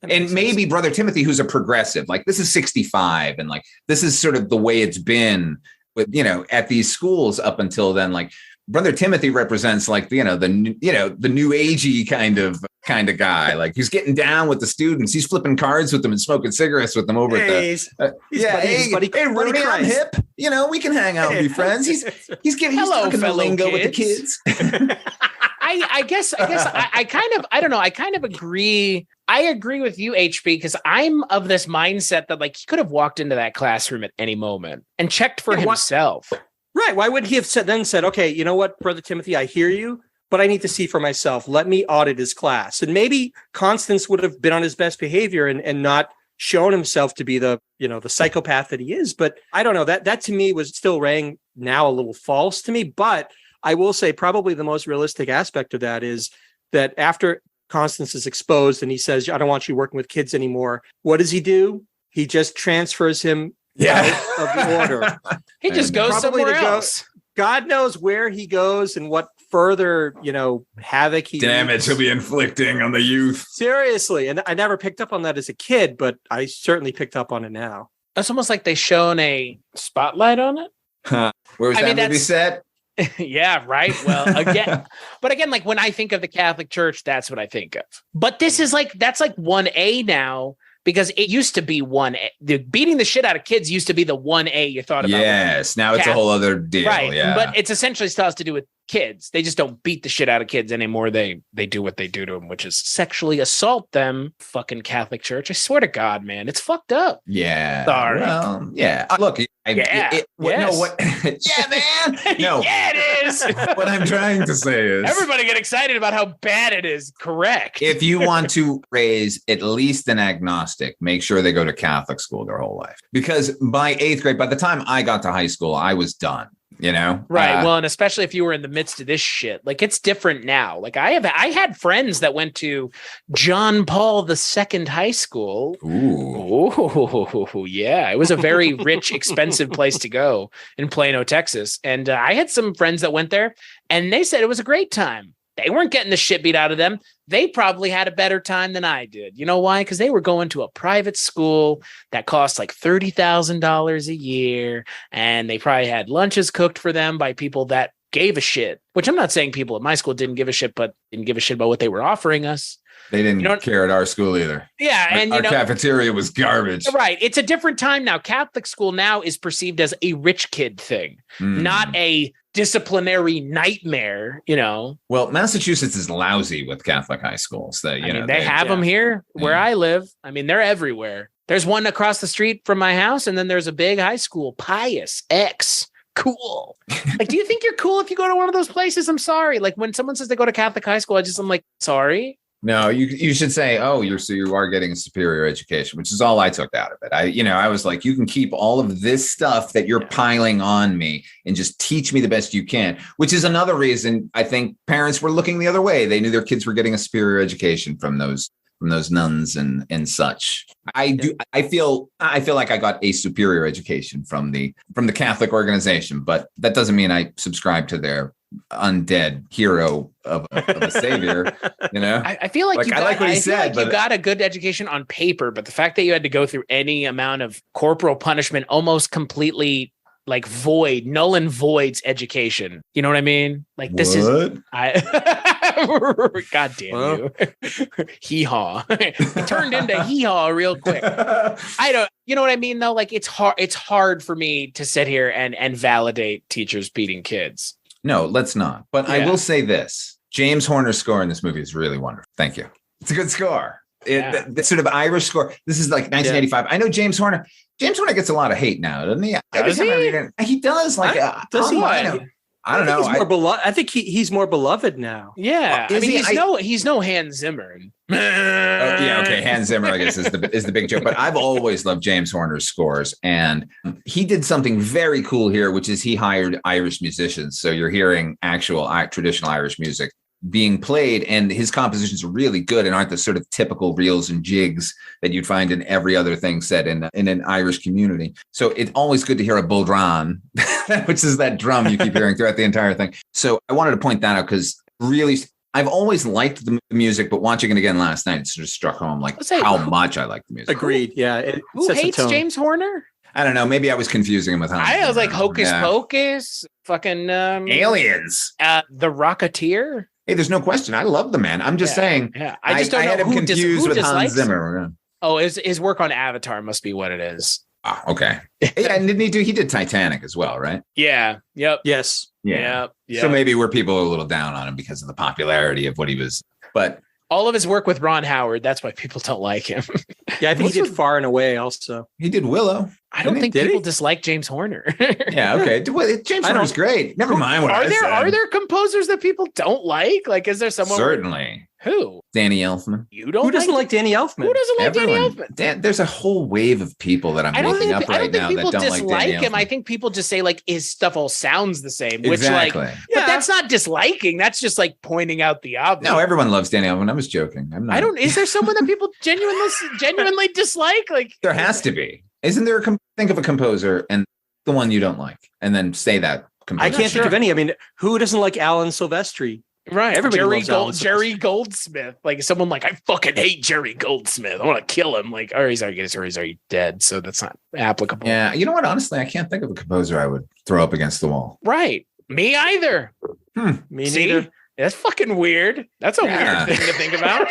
And maybe Brother Timothy, who's a progressive, like this is 65. And like, this is sort of the way it's been with, you know, at these schools up until then. Like Brother Timothy represents like, the new agey kind of guy. Like he's getting down with the students. He's flipping cards with them and smoking cigarettes with them over at the. Hey, Rudy, I'm hip. You know, we can hang out and be friends. He's talking the lingo with the kids. I guess I kind of agree. I agree with you, HP, because I'm of this mindset that like he could have walked into that classroom at any moment and checked for himself. Right. Why would he have said, okay, you know what, Brother Timothy, I hear you, but I need to see for myself. Let me audit his class. And maybe Constance would have been on his best behavior and not shown himself to be the psychopath that he is. But I don't know, that to me was still rang now a little false to me. But I will say probably the most realistic aspect of that is that after Constance is exposed and he says, I don't want you working with kids anymore. What does he do? He just transfers him out of the order. He just goes somewhere else. God knows where he goes and what further, havoc damage he'll be inflicting on the youth. Seriously. And I never picked up on that as a kid, but I certainly picked up on it now. It's almost like they shone a spotlight on it. Huh. Where was that movie set? Yeah, right. Well, again, like when I think of the Catholic Church, that's what I think of. But this is that's like 1A now, because it used to be 1A. Beating the shit out of kids used to be the 1A you thought about. Yes, now it's a whole other deal. Right. Yeah. But it's essentially still has to do with kids. They just don't beat the shit out of kids anymore. They do what they do to them, which is sexually assault them. Fucking Catholic Church. I swear to God, man, it's fucked up. Yeah. Sorry. Well, yeah. Look, Yeah. yeah, man. No. Yeah, it is. What I'm trying to say is Everybody get excited about how bad it is. Correct. if you want to raise at least an agnostic, make sure they go to Catholic school their whole life. Because by 8th grade, by the time I got to high school, I was done. You know, Right. Well, and especially if you were in the midst of this shit, like it's different now. Like I had friends that went to John Paul II High School. Ooh, Yeah. It was a very rich, expensive place to go in Plano, Texas. And I had some friends that went there and they said it was a great time. They weren't getting the shit beat out of them. They probably had a better time than I did. You know why? Because they were going to a private school that cost like $30,000 a year. And they probably had lunches cooked for them by people that gave a shit, which I'm not saying people at my school didn't give a shit, but didn't give a shit about what they were offering us. they didn't care at our school either. Yeah. And our cafeteria was garbage. Right. It's a different time now. Catholic school now is perceived as a rich kid thing, not a disciplinary nightmare, you know. Well, Massachusetts is lousy with Catholic high schools. That they have them here where I live. I mean, they're everywhere. There's one across the street from my house, and then there's a big high school, Pius X. Cool. Like, do you think you're cool if you go to one of those places? I'm sorry. Like when someone says they go to Catholic high school, I'm like, sorry. No, you should say, oh, you are getting a superior education, which is all I took out of it. I was like, you can keep all of this stuff that you're piling on me and just teach me the best you can, which is another reason I think parents were looking the other way. They knew their kids were getting a superior education from those nuns and such. I feel like I got a superior education from the Catholic organization, but that doesn't mean I subscribe to their undead hero of a savior. You know, I feel like I like what he said, but you got a good education on paper, but the fact that you had to go through any amount of corporal punishment almost completely like null and voids education. You know what I mean? Like this is God damn you. Hee-haw. Turned into hee-haw real quick. You know what I mean though? Like it's hard for me to sit here and validate teachers beating kids. No, let's not. But I will say this. James Horner's score in this movie is really wonderful. Thank you. It's a good score. The sort of Irish score. This is like 1985. I know James Horner gets a lot of hate now, doesn't he? Does he? He does. Like, does he? I don't know. He's more beloved. I think he's more beloved now. Yeah, I mean, he's no Hans Zimmer. Okay. Hans Zimmer, I guess, is the big joke. But I've always loved James Horner's scores, and he did something very cool here, which is he hired Irish musicians. So you're hearing actual traditional Irish music being played, and his compositions are really good and aren't the sort of typical reels and jigs that you'd find in every other thing said in an Irish community. So it's always good to hear a buldran, which is that drum you keep hearing throughout the entire thing. So I wanted to point that out because really, I've always liked the music, but watching it again last night, it sort of struck home like how much I like the music. Agreed. Yeah. Who hates James Horner? I don't know. Maybe I was confusing him with Hans Zimmer. I was like Hocus Pocus, fucking Aliens, The Rocketeer. Hey, there's no question. I love the man. I'm just saying. Yeah, I just don't know had him confused with Hans Zimmer. Him. Oh, his work on Avatar must be what it is. Oh, okay. Yeah, and didn't he did Titanic as well, right? Yeah. Yep. Yes. Yeah. Yep. So maybe where people are a little down on him because of the popularity of what he was. But all of his work with Ron Howard, that's why people don't like him. Yeah, I think he did Far and Away also. He did Willow. I don't think people dislike James Horner. Yeah, okay. James Horner's great. Never mind what I said. Are there composers that people don't like? Like, is there someone? Certainly. Who? Danny Elfman. Who doesn't like Danny Elfman? Who doesn't like Danny Elfman? There's a whole wave of people that I'm looking up right now that don't like him. I think people just say like his stuff all sounds the same. Exactly. Which but that's not disliking. That's just like pointing out the obvious. No, everyone loves Danny Elfman. I was joking. I'm not. Is there someone that people genuinely dislike? Like there has to be. Isn't there think of a composer and the one you don't like, and then say that composer? I can't think of any. I mean, who doesn't like Alan Silvestri? Right. Everybody Jerry Goldsmith. Like someone like, I fucking hate Jerry Goldsmith. I want to kill him. Like, he's already dead. So that's not applicable. Yeah. You know what? Honestly, I can't think of a composer I would throw up against the wall. Right. Me either. Me neither. That's fucking weird. That's a weird thing to think about.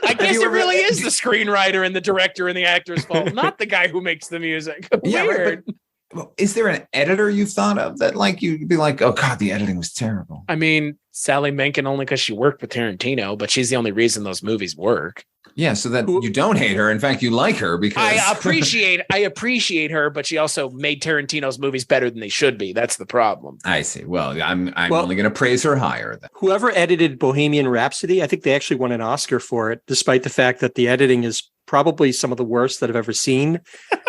I guess it really is the screenwriter and the director and the actor's fault, not the guy who makes the music. Yeah, weird. Right, Is there an editor you thought of that like you'd be like, oh God, the editing was terrible? I mean, Sally Menken only because she worked with Tarantino, but she's the only reason those movies work. Yeah, so that you don't hate her. In fact, you like her because I appreciate her, but she also made Tarantino's movies better than they should be. That's the problem. I see. Well, I'm only going to praise her higher. Then. Whoever edited Bohemian Rhapsody, I think they actually won an Oscar for it, despite the fact that the editing is probably some of the worst that I've ever seen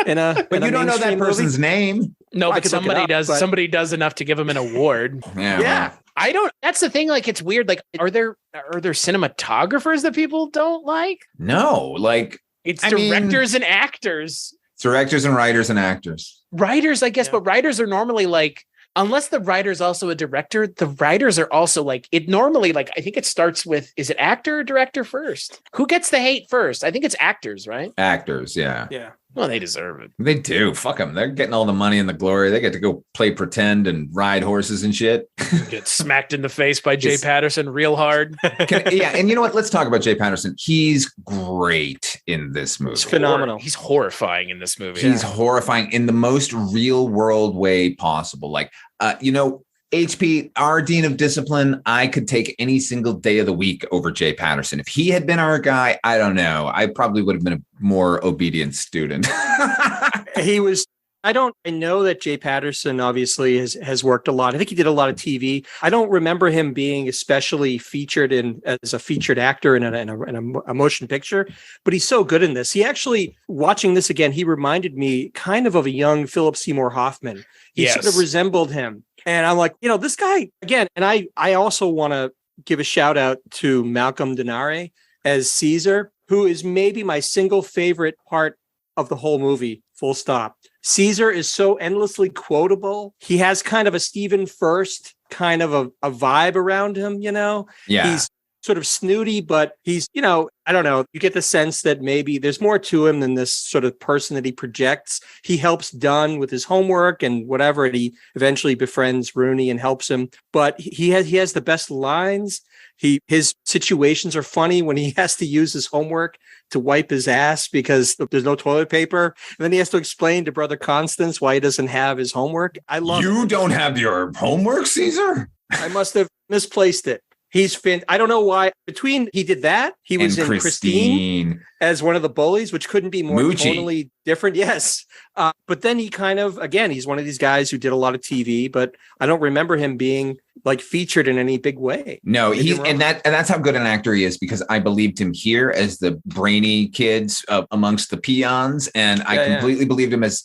in a. But you don't know that person's movie. name. No, but somebody does. But... Somebody does enough to give him an award. Yeah. I don't. That's the thing. Like, it's weird. Like, are there cinematographers that people don't like? No, like it's directors and actors. Directors and writers and actors. Writers, I guess, but writers are normally like, unless the writer's also a director, the writers are also like it. Normally, like I think it starts with is it actor or director first? Who gets the hate first? I think it's actors, right? Actors, yeah. Yeah. Well, they deserve it. They do. Fuck them. They're getting all the money and the glory. They get to go play pretend and ride horses and shit. Get smacked in the face by Jay Patterson real hard. And you know what? Let's talk about Jay Patterson. He's great in this movie. He's phenomenal. He's horrifying in this movie. He's horrifying in the most real world way possible. Like, HP, our dean of discipline, I could take any single day of the week over Jay Patterson. If he had been our guy, I don't know. I probably would have been a more obedient student. He was. I know that Jay Patterson obviously has worked a lot. I think he did a lot of TV. I don't remember him being especially featured as a featured actor in a motion picture, but he's so good in this. He actually, watching this again, he reminded me kind of a young Philip Seymour Hoffman. He sort of resembled him. And I'm like, this guy again. And I also want to give a shout out to Malcolm Denare as Caesar, who is maybe my single favorite part of the whole movie, full stop. Caesar is so endlessly quotable. He has kind of a Stephen First kind of a vibe around him, Yeah. He's sort of snooty, but he's, I don't know. You get the sense that maybe there's more to him than this sort of person that he projects. He helps Dunn with his homework and whatever, and he eventually befriends Rooney and helps him. But he has the best lines. His situations are funny when he has to use his homework to wipe his ass because there's no toilet paper. And then he has to explain to Brother Constance why he doesn't have his homework. I love You it. don't have your homework, Caesar? I must have misplaced it. I don't know why. Between he did that, he was in Christine as one of the bullies, which couldn't be more tonally different. Yes. But then he kind of, again, he's one of these guys who did a lot of TV, but I don't remember him being like featured in any big way. No, that's how good an actor he is, because I believed him here as the brainy kids amongst the peons. And I completely believed him as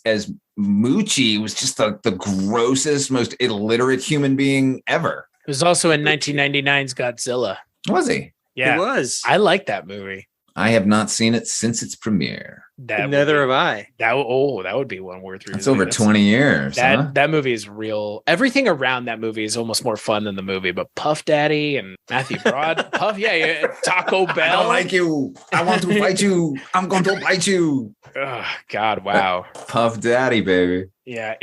Moochie was just the grossest, most illiterate human being ever. It was also in 1999's Godzilla. Was he? Yeah. He was. I like that movie. I have not seen it since its premiere. Neither have I. That would be one worth reading. It's over 20 years. That movie is real. Everything around that movie is almost more fun than the movie. But Puff Daddy and Matthew Broad, Taco Bell. I don't like you. I want to bite you. I'm going to bite you. Oh, God, wow. Puff Daddy, baby. Yeah,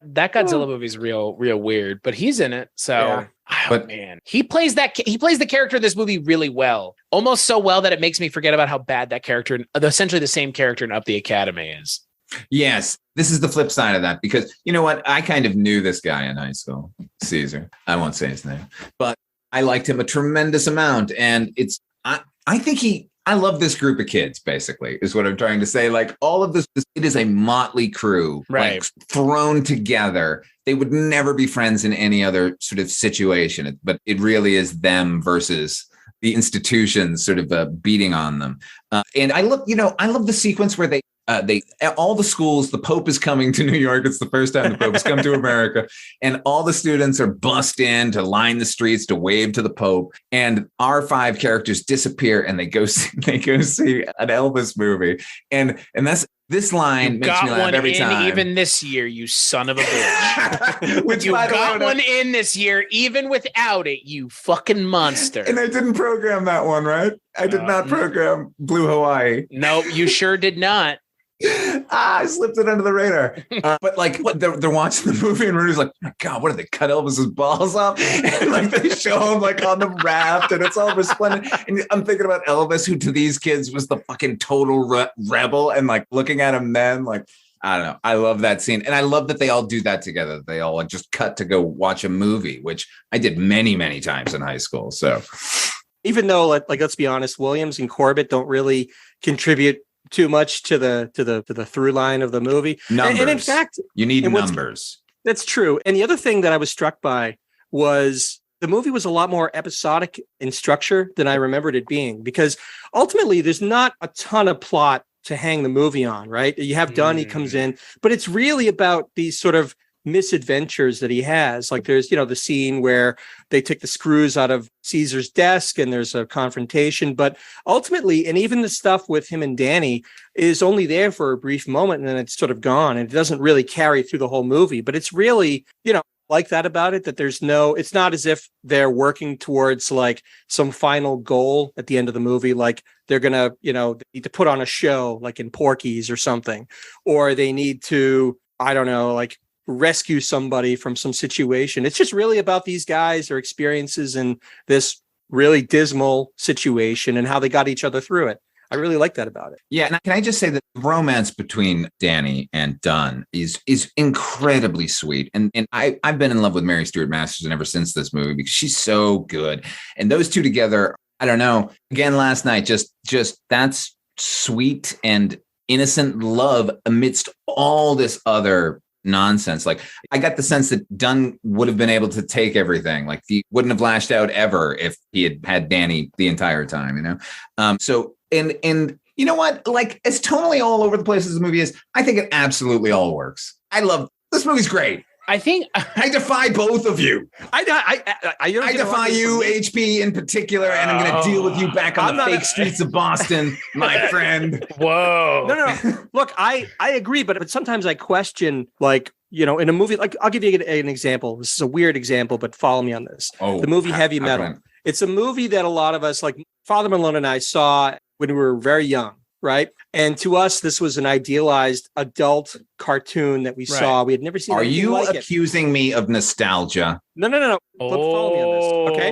that Godzilla movie is real weird, but he's in it. So, man, he plays the character in this movie really well, almost so well that it makes me forget about how bad that character, essentially the same character in Up the Academy, is. Yes, this is the flip side of that, because you know what? I kind of knew this guy in high school, Caesar. I won't say his name, but I liked him a tremendous amount, and I love this group of kids, basically, is what I'm trying to say. Like, all of this, it is a motley crew, right? Like, thrown together. They would never be friends in any other sort of situation, but it really is them versus the institutions sort of beating on them. And I love the sequence where they all the schools, the Pope is coming to New York. It's the first time the Pope has come to America. And all the students are bussed in to line the streets to wave to the Pope. And our 5 characters disappear and they go see an Elvis movie. And this line makes me laugh every time. Even this year, you son of a bitch. Which you got one in this year, even without it, you fucking monster. And I didn't program that one, right? I did not program Blue Hawaii. No, you sure did not. I slipped it under the radar. But like, what they're watching the movie and Rudy's like, oh God, what did they cut Elvis's balls off? And like they show him like on the raft, and it's all resplendent. And I'm thinking about Elvis, who to these kids was the fucking total rebel, and like looking at him then, like I don't know. I love that scene. And I love that they all do that together. They all just cut to go watch a movie, which I did many, many times in high school. So even though, like, let's be honest, Williams and Corbett don't really contribute too much to the through line of the movie. Numbers. And in fact, you need numbers. That's true. And the other thing that I was struck by was the movie was a lot more episodic in structure than I remembered it being, because ultimately there's not a ton of plot to hang the movie on, right? You have Dunn, he comes in, but it's really about these sort of misadventures that he has. Like there's, the scene where they take the screws out of Caesar's desk and there's a confrontation, but ultimately, and even the stuff with him and Danny is only there for a brief moment and then it's sort of gone, and it doesn't really carry through the whole movie. But it's really, like that about it, that it's not as if they're working towards like some final goal at the end of the movie. Like they're going to, they need to put on a show like in Porky's or something, or they need to, I don't know, like rescue somebody from some situation. It's just really about these guys, their experiences in this really dismal situation and how they got each other through it. I really like that about it. Yeah. And can I just say that the romance between Danny and Dunn is incredibly sweet. And I've been in love with Mary Stuart Masterson ever since this movie because she's so good. And those two together, I don't know, again, last night, just that's sweet and innocent love amidst all this other nonsense. Like I got the sense that Dunn would have been able to take everything. Like he wouldn't have lashed out ever if he had Danny the entire time, So, and you know what? Like as tonally all over the place as the movie is, I think it absolutely all works. I love this movie's great. I think I defy both of you. I defy you, HP in particular, and I'm going to deal with you back on the fake streets of Boston, my friend. Whoa. No. Look, I agree, but sometimes I question, like, in a movie, like I'll give you an example. This is a weird example, but follow me on this. The movie Heavy Metal. It's a movie that a lot of us, like Father Malone and I, saw when we were very young. Right. And to us, this was an idealized adult cartoon that we saw. We had never seen. Are you accusing me of nostalgia? No. Follow me on this. Okay.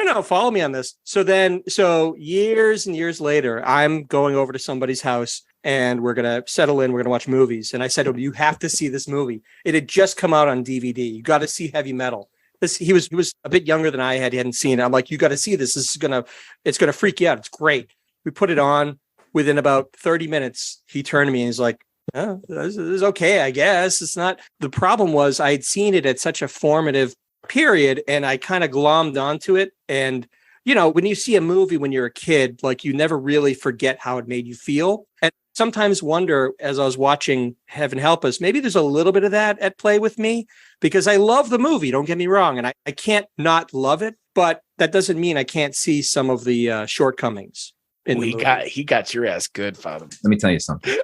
No. Follow me on this. So years and years later, I'm going over to somebody's house and we're going to settle in. We're going to watch movies. And I said, you have to see this movie. It had just come out on DVD. You got to see Heavy Metal. He was a bit younger than I had. He hadn't seen it. I'm like, you got to see this. It's going to freak you out. It's great. We put it on. Within about 30 minutes, he turned to me and he's like, oh, this is okay, I guess. It's not. The problem was I had seen it at such a formative period and I kind of glommed onto it. And, when you see a movie when you're a kid, like you never really forget how it made you feel. And sometimes wonder, as I was watching Heaven Help Us, maybe there's a little bit of that at play with me because I love the movie. Don't get me wrong. And I can't not love it, but that doesn't mean I can't see some of the shortcomings. He got your ass good, Father. Let me tell you something.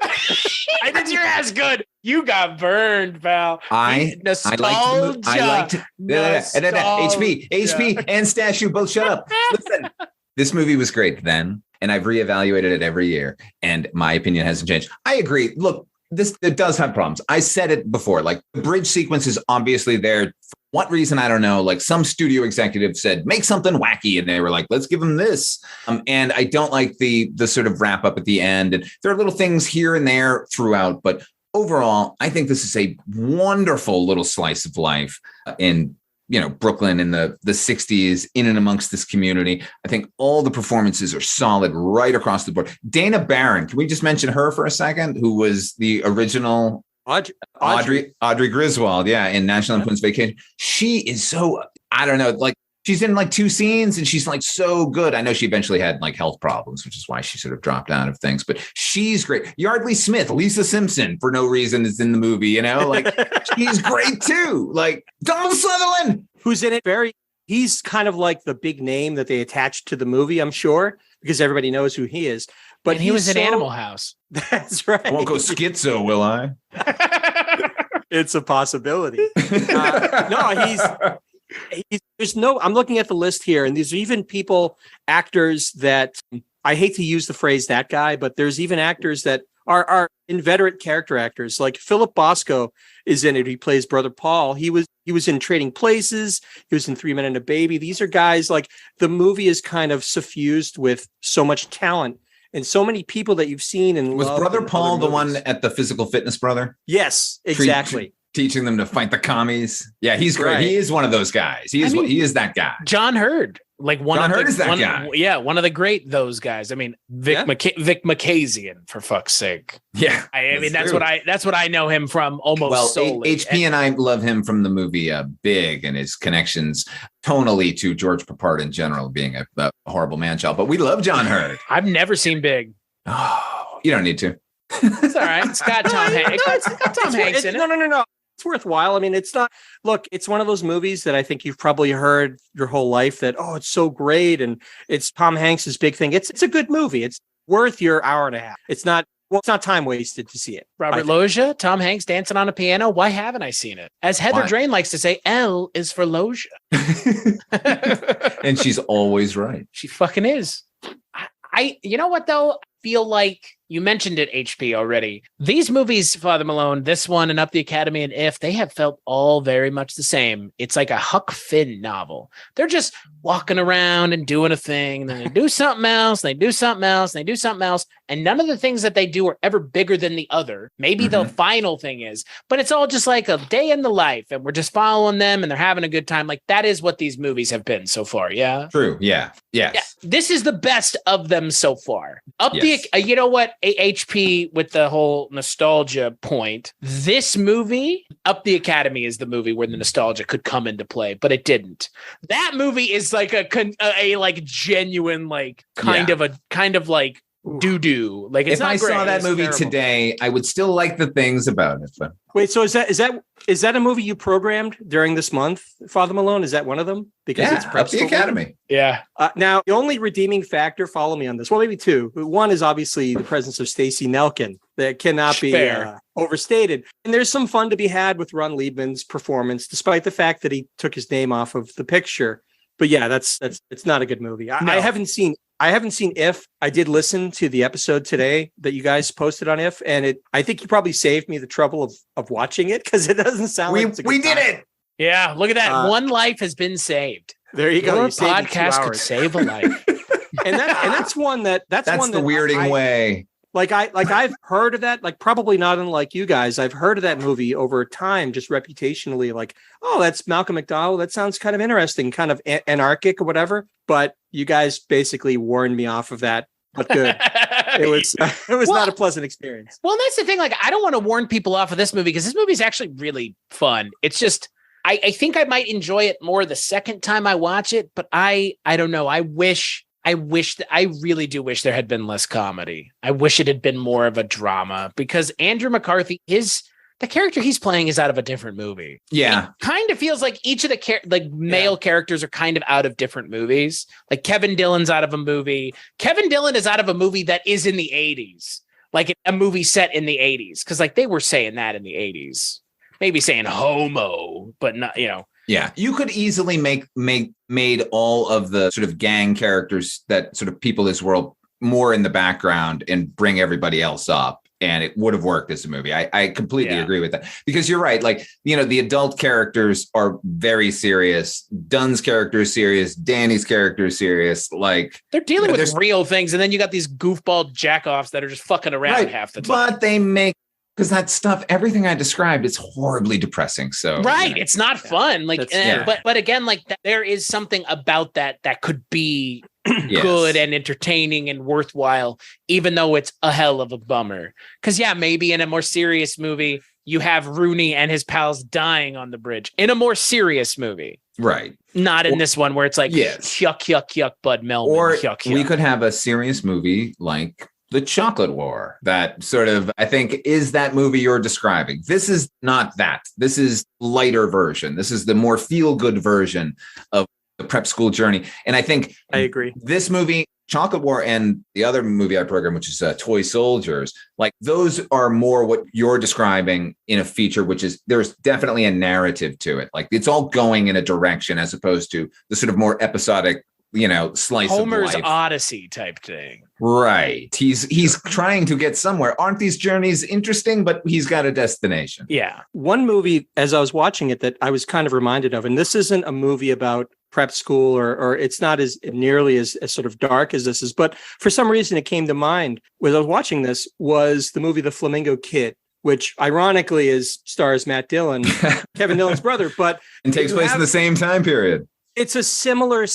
I did your ass good. You got burned, pal. I liked HP and Stashu both shut up. Listen, this movie was great then, and I've reevaluated it every year, and my opinion hasn't changed. I agree. Look, it does have problems. I said it before. Like the bridge sequence is obviously there. For what reason? I don't know. Like some studio executive said, make something wacky. And they were like, let's give them this. And I don't like the sort of wrap up at the end. And there are little things here and there throughout. But overall, I think this is a wonderful little slice of life in Brooklyn in the 60s, in and amongst this community. I think all the performances are solid right across the board. Dana Barron, can we just mention her for a second? Who was the original Audrey Griswold, in National Lampoon's Vacation. She is so, I don't know, like she's in like 2 scenes and she's like so good. I know she eventually had like health problems, which is why she sort of dropped out of things, but she's great. Yardley Smith, Lisa Simpson, for no reason is in the movie, like she's great too. Like Donald Sutherland, who's in it. He's kind of like the big name that they attached to the movie, I'm sure, because everybody knows who he is. But he was in Animal House. That's right. I won't go schizo, will I? It's a possibility. I'm looking at the list here, and there's even actors that, I hate to use the phrase that guy, but there's even actors that are inveterate character actors. Like Philip Bosco is in it. He plays Brother Paul. He was in Trading Places. He was in 3 Men and a Baby. These are guys, like, the movie is kind of suffused with so much talent and so many people that you've seen and Was loved Brother in Paul other the one movies. at the physical fitness brother? Yes, exactly. Teaching them to fight the commies. Yeah, he's great. Right. He is one of those guys. He is that guy. John Hurd, like John Hurd is that guy. Yeah, one of the great those guys. I mean, Vic Makazian, for fuck's sake. Yeah, I mean that's what I know him from almost solely. HP and I love him from the movie Big and his connections tonally to George Papard in general, being a horrible man-child. But we love John Hurd. I've never seen Big. Oh, you don't need to. It's all right. It's got Tom Hanks. It's got Tom Hanks in it. No. It's worthwhile. I mean, it's not. Look, it's one of those movies that I think you've probably heard your whole life that, oh, it's so great, and it's Tom Hanks's big thing. It's a good movie. It's worth your hour and a half. It's not time wasted to see it. Robert Loggia, Tom Hanks dancing on a piano. Why haven't I seen it? As Heather Drain likes to say, L is for Loggia. And she's always right. She fucking is. You know what though? I feel like you mentioned it, HP, already. These movies, Father Malone, this one and Up the Academy and If, they have felt all very much the same. It's like a Huck Finn novel. They're just walking around and doing a thing, and then they do something else, and they do something else, and they do something else, and none of the things that they do are ever bigger than the other. Maybe the final thing is, but it's all just like a day in the life, and we're just following them, and they're having a good time. Like, that is what these movies have been so far, yeah? True, yeah. Yes. Yeah, this is the best of them so far. You know what? HP with the whole nostalgia point. This movie, Up the Academy, is the movie where the nostalgia could come into play, but it didn't. That movie is like a like genuine like kind of like doo-doo. Like, it's if I saw that movie today, I would still like the things about it. But wait, so is that a movie you programmed during this month, Father Malone? Is that one of them? Because it's Up the Academy. Yeah. Now, the only redeeming factor, follow me on this. Well, maybe two. One is obviously the presence of Stacey Nelkin that cannot be overstated. And there's some fun to be had with Ron Liebman's performance, despite the fact that he took his name off of the picture. But yeah, it's not a good movie. I haven't seen If. I did listen to the episode today that you guys posted on If, and I think you probably saved me the trouble of watching it, because it doesn't sound like it's a good we did time. it. Yeah, look at that. One life has been saved. There you go. Your You saved podcast could save a life. and that's one that's one the that weirding way. I've heard of that, like, probably not unlike you guys. I've heard of that movie over time, just reputationally, like, oh, that's Malcolm McDowell. That sounds kind of interesting, kind of anarchic or whatever. But you guys basically warned me off of that. But good. It was not a pleasant experience. Well, that's the thing. Like, I don't want to warn people off of this movie, because this movie is actually really fun. It's just, I think I might enjoy it more the second time I watch it. But I don't know. I really do wish there had been less comedy. I wish it had been more of a drama, because Andrew McCarthy, the character he's playing is out of a different movie. Yeah. It kind of feels like each of the male characters are kind of out of different movies. Like, Kevin Dillon's out of a movie. Kevin Dillon is out of a movie that is in the 80s, like a movie set in the 80s. Cause like they were saying that in the 80s, maybe saying homo, but not, Yeah, you could easily made all of the sort of gang characters that sort of people this world more in the background and bring everybody else up, and it would have worked as a movie. I completely agree with that, because you're right. Like, the adult characters are very serious. Dunn's character is serious. Danny's character is serious. Like, they're dealing with real things, and then you got these goofball jackoffs that are just fucking around half the time. But they make. Because that stuff, everything I described, is horribly depressing. So it's not fun. Like, but again, like, there is something about that could be good and entertaining and worthwhile, even though it's a hell of a bummer. Because maybe in a more serious movie, you have Rooney and his pals dying on the bridge in a more serious movie, right? Not in this one where it's like yuck, yuck, yuck, Bud Melman. Or yuck, we yuck. could have a serious movie like The Chocolate War, that sort of, I think, is that movie you're describing. This is not that. This is lighter version. This is the more feel-good version of the prep school journey. And I think I agree. This movie, Chocolate War, and the other movie I program, which is Toy Soldiers, like, those are more what you're describing in a feature, which is there's definitely a narrative to it. Like, it's all going in a direction, as opposed to the sort of more episodic, slice Homer's of life. Odyssey type thing. Right. He's trying to get somewhere. Aren't these journeys interesting? But he's got a destination. Yeah. One movie, as I was watching it, that I was kind of reminded of, and this isn't a movie about prep school, or it's not as nearly as sort of dark as this is. But for some reason, it came to mind when I was watching this was the movie The Flamingo Kid, which ironically stars Matt Dillon, Kevin Dillon's brother, but and takes place in the same time period. It's a similar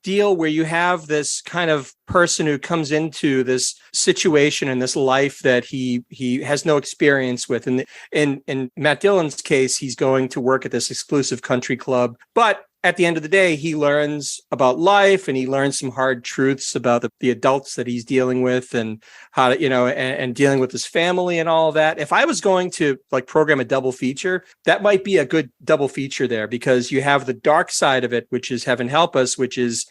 deal where you have this kind of person who comes into this situation in this life that he has no experience with. And in Matt Dillon's case, he's going to work at this exclusive country club. But at the end of the day, he learns about life and he learns some hard truths about the adults that he's dealing with and how to, and dealing with his family and all of that. If I was going to like program a double feature, that might be a good double feature there, because you have the dark side of it, which is Heaven Help Us, which is,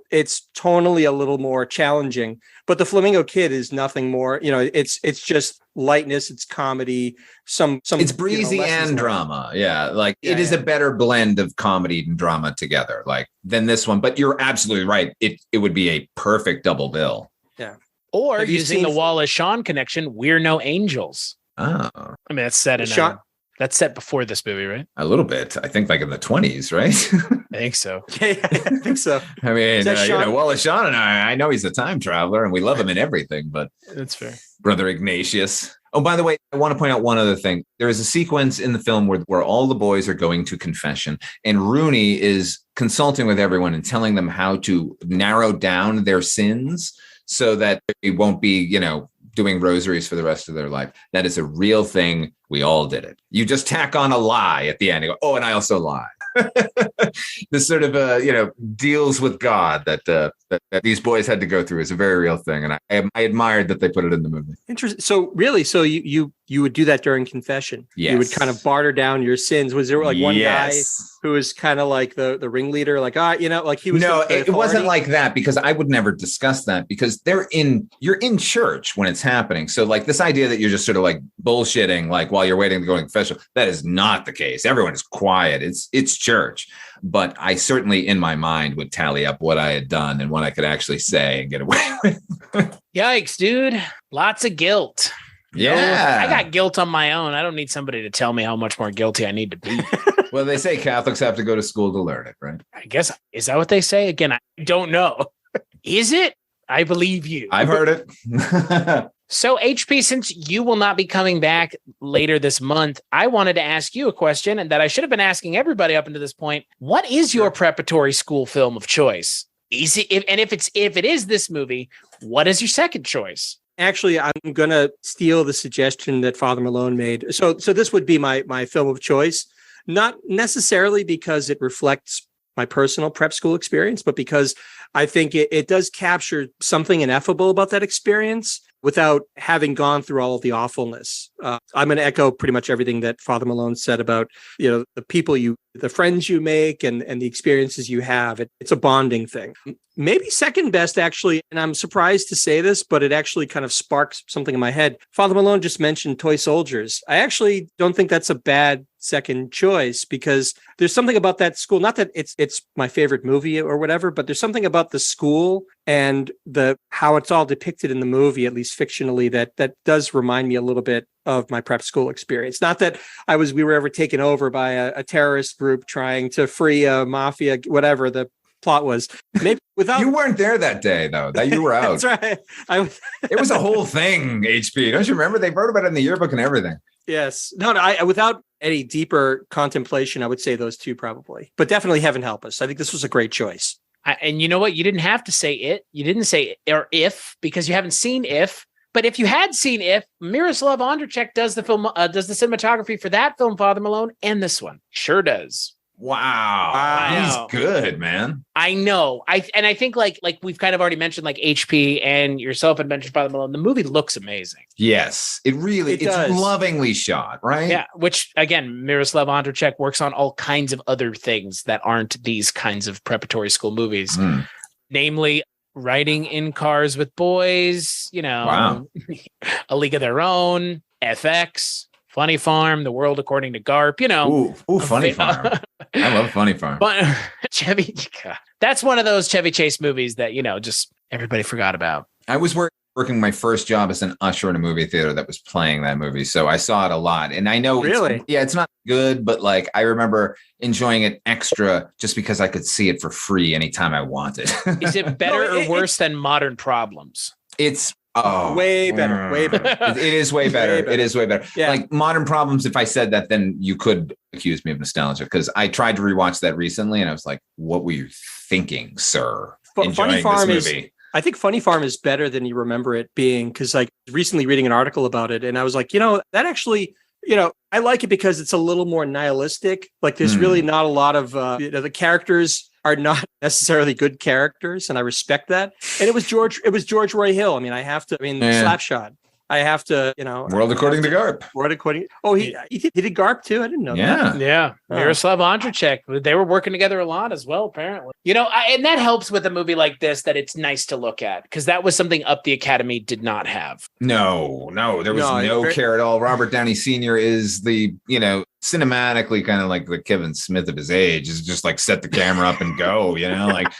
it's tonally a little more challenging. But The Flamingo Kid is nothing more, it's just lightness, it's comedy, some it's breezy and drama. Yeah. It is a better blend of comedy and drama together, than this one. But you're absolutely right. It would be a perfect double bill. Yeah. Or using the Wallace Shawn connection, We're No Angels. Oh. I mean, that's set before this movie, right? A little bit. I think in the 20s, right? I think so. Yeah, I think so. I mean, Wallace Shawn and I know he's a time traveler and we love him in everything, but that's fair. Brother Ignatius. Oh, by the way, I want to point out one other thing. There is a sequence in the film where all the boys are going to confession and Rooney is consulting with everyone and telling them how to narrow down their sins so that they won't be, doing rosaries for the rest of their life. That is a real thing. We all did it. You just tack on a lie at the end. You go, oh, and I also lie. This sort of, deals with God that these boys had to go through is a very real thing. And I admired that they put it in the movie. Interesting. So really, you would do that during confession. Yes. You would kind of barter down your sins. Was there one guy who was kind of like the ringleader? He was. No, it wasn't like that, because I would never discuss that, because you're in church when it's happening. So this idea that you're just sort of bullshitting, while you're waiting to go to confession, that is not the case. Everyone is quiet. It's church. But I certainly in my mind would tally up what I had done and what I could actually say and get away with. Yikes, dude. Lots of guilt. Yeah. I got guilt on my own. I don't need somebody to tell me how much more guilty I need to be. Well, they say Catholics have to go to school to learn it, right? I guess. Is that what they say? Again, I don't know. Is it? I believe you. I've heard it. So, HP, since you will not be coming back later this month, I wanted to ask you a question, and that I should have been asking everybody up until this point. What is your preparatory school film of choice? Is it, if it is this movie, what is your second choice? Actually, I'm going to steal the suggestion that Father Malone made. So this would be my film of choice, not necessarily because it reflects my personal prep school experience, but because I think it does capture something ineffable about that experience without having gone through all of the awfulness. I'm going to echo pretty much everything that Father Malone said about, the people the friends you make and the experiences you have. It's a bonding thing. Maybe second best, actually, and I'm surprised to say this, but it actually kind of sparks something in my head. Father Malone just mentioned Toy Soldiers. I actually don't think that's a bad second choice, because there's something about that school, not that it's my favorite movie or whatever, but there's something about the school and how it's all depicted in the movie, at least fictionally, that does remind me a little bit of my prep school experience. Not that we were ever taken over by a terrorist group trying to free a mafia, whatever the plot was. Maybe without you weren't there that day though. That you were out. That's right. It was a whole thing. HP. Don't you remember? They wrote about it in the yearbook and everything. Yes. No. I without any deeper contemplation, I would say those two probably, but definitely Heaven Help Us. I think this was a great choice. And you know what? You didn't have to say it. You didn't say it, or if, because you haven't seen If. But if you had seen If, Miroslav Ondracek does the cinematography for that film, Father Malone, and this one. Sure does. Wow. He's good, man. I know. I think like we've kind of already mentioned, like HP and yourself had mentioned Father Malone. The movie looks amazing. Yes, it's lovingly shot, right? Yeah. Which again, Miroslav Ondracek works on all kinds of other things that aren't these kinds of preparatory school movies, namely Riding in Cars with Boys. A League of Their Own, FX. Funny Farm, The World According to Garp, Ooh, Funny Farm. I love Funny Farm. But Chevy, God, that's one of those Chevy Chase movies that, just everybody forgot about. I was working working my first job as an usher in a movie theater that was playing that movie. So I saw it a lot. And I know it's not good, but like I remember enjoying it extra just because I could see it for free anytime I wanted. Is it better or worse than Modern Problems? It's way better. It is way better. It is way better. Yeah. Like Modern Problems, if I said that, then you could accuse me of nostalgia, because I tried to rewatch that recently and I was like, what were you thinking, sir? Funny Farm I think Funny Farm is better than you remember it being, because like recently reading an article about it and I was like, that actually, I like it because it's a little more nihilistic. Like there's really not a lot of, the characters are not necessarily good characters, and I respect that. And it was George Roy Hill. I mean, Slapshot. I have to, World According to Garp. World According. Oh, he did Garp too. I didn't know that. Yeah. Miroslav Andrzejczyk. They were working together a lot as well, apparently. And that helps with a movie like this, that it's nice to look at, because that was something Up the Academy did not have. No, there was no care at all. Robert Downey Sr. is the, cinematically kind of like the Kevin Smith of his age, is just like set the camera up and go, like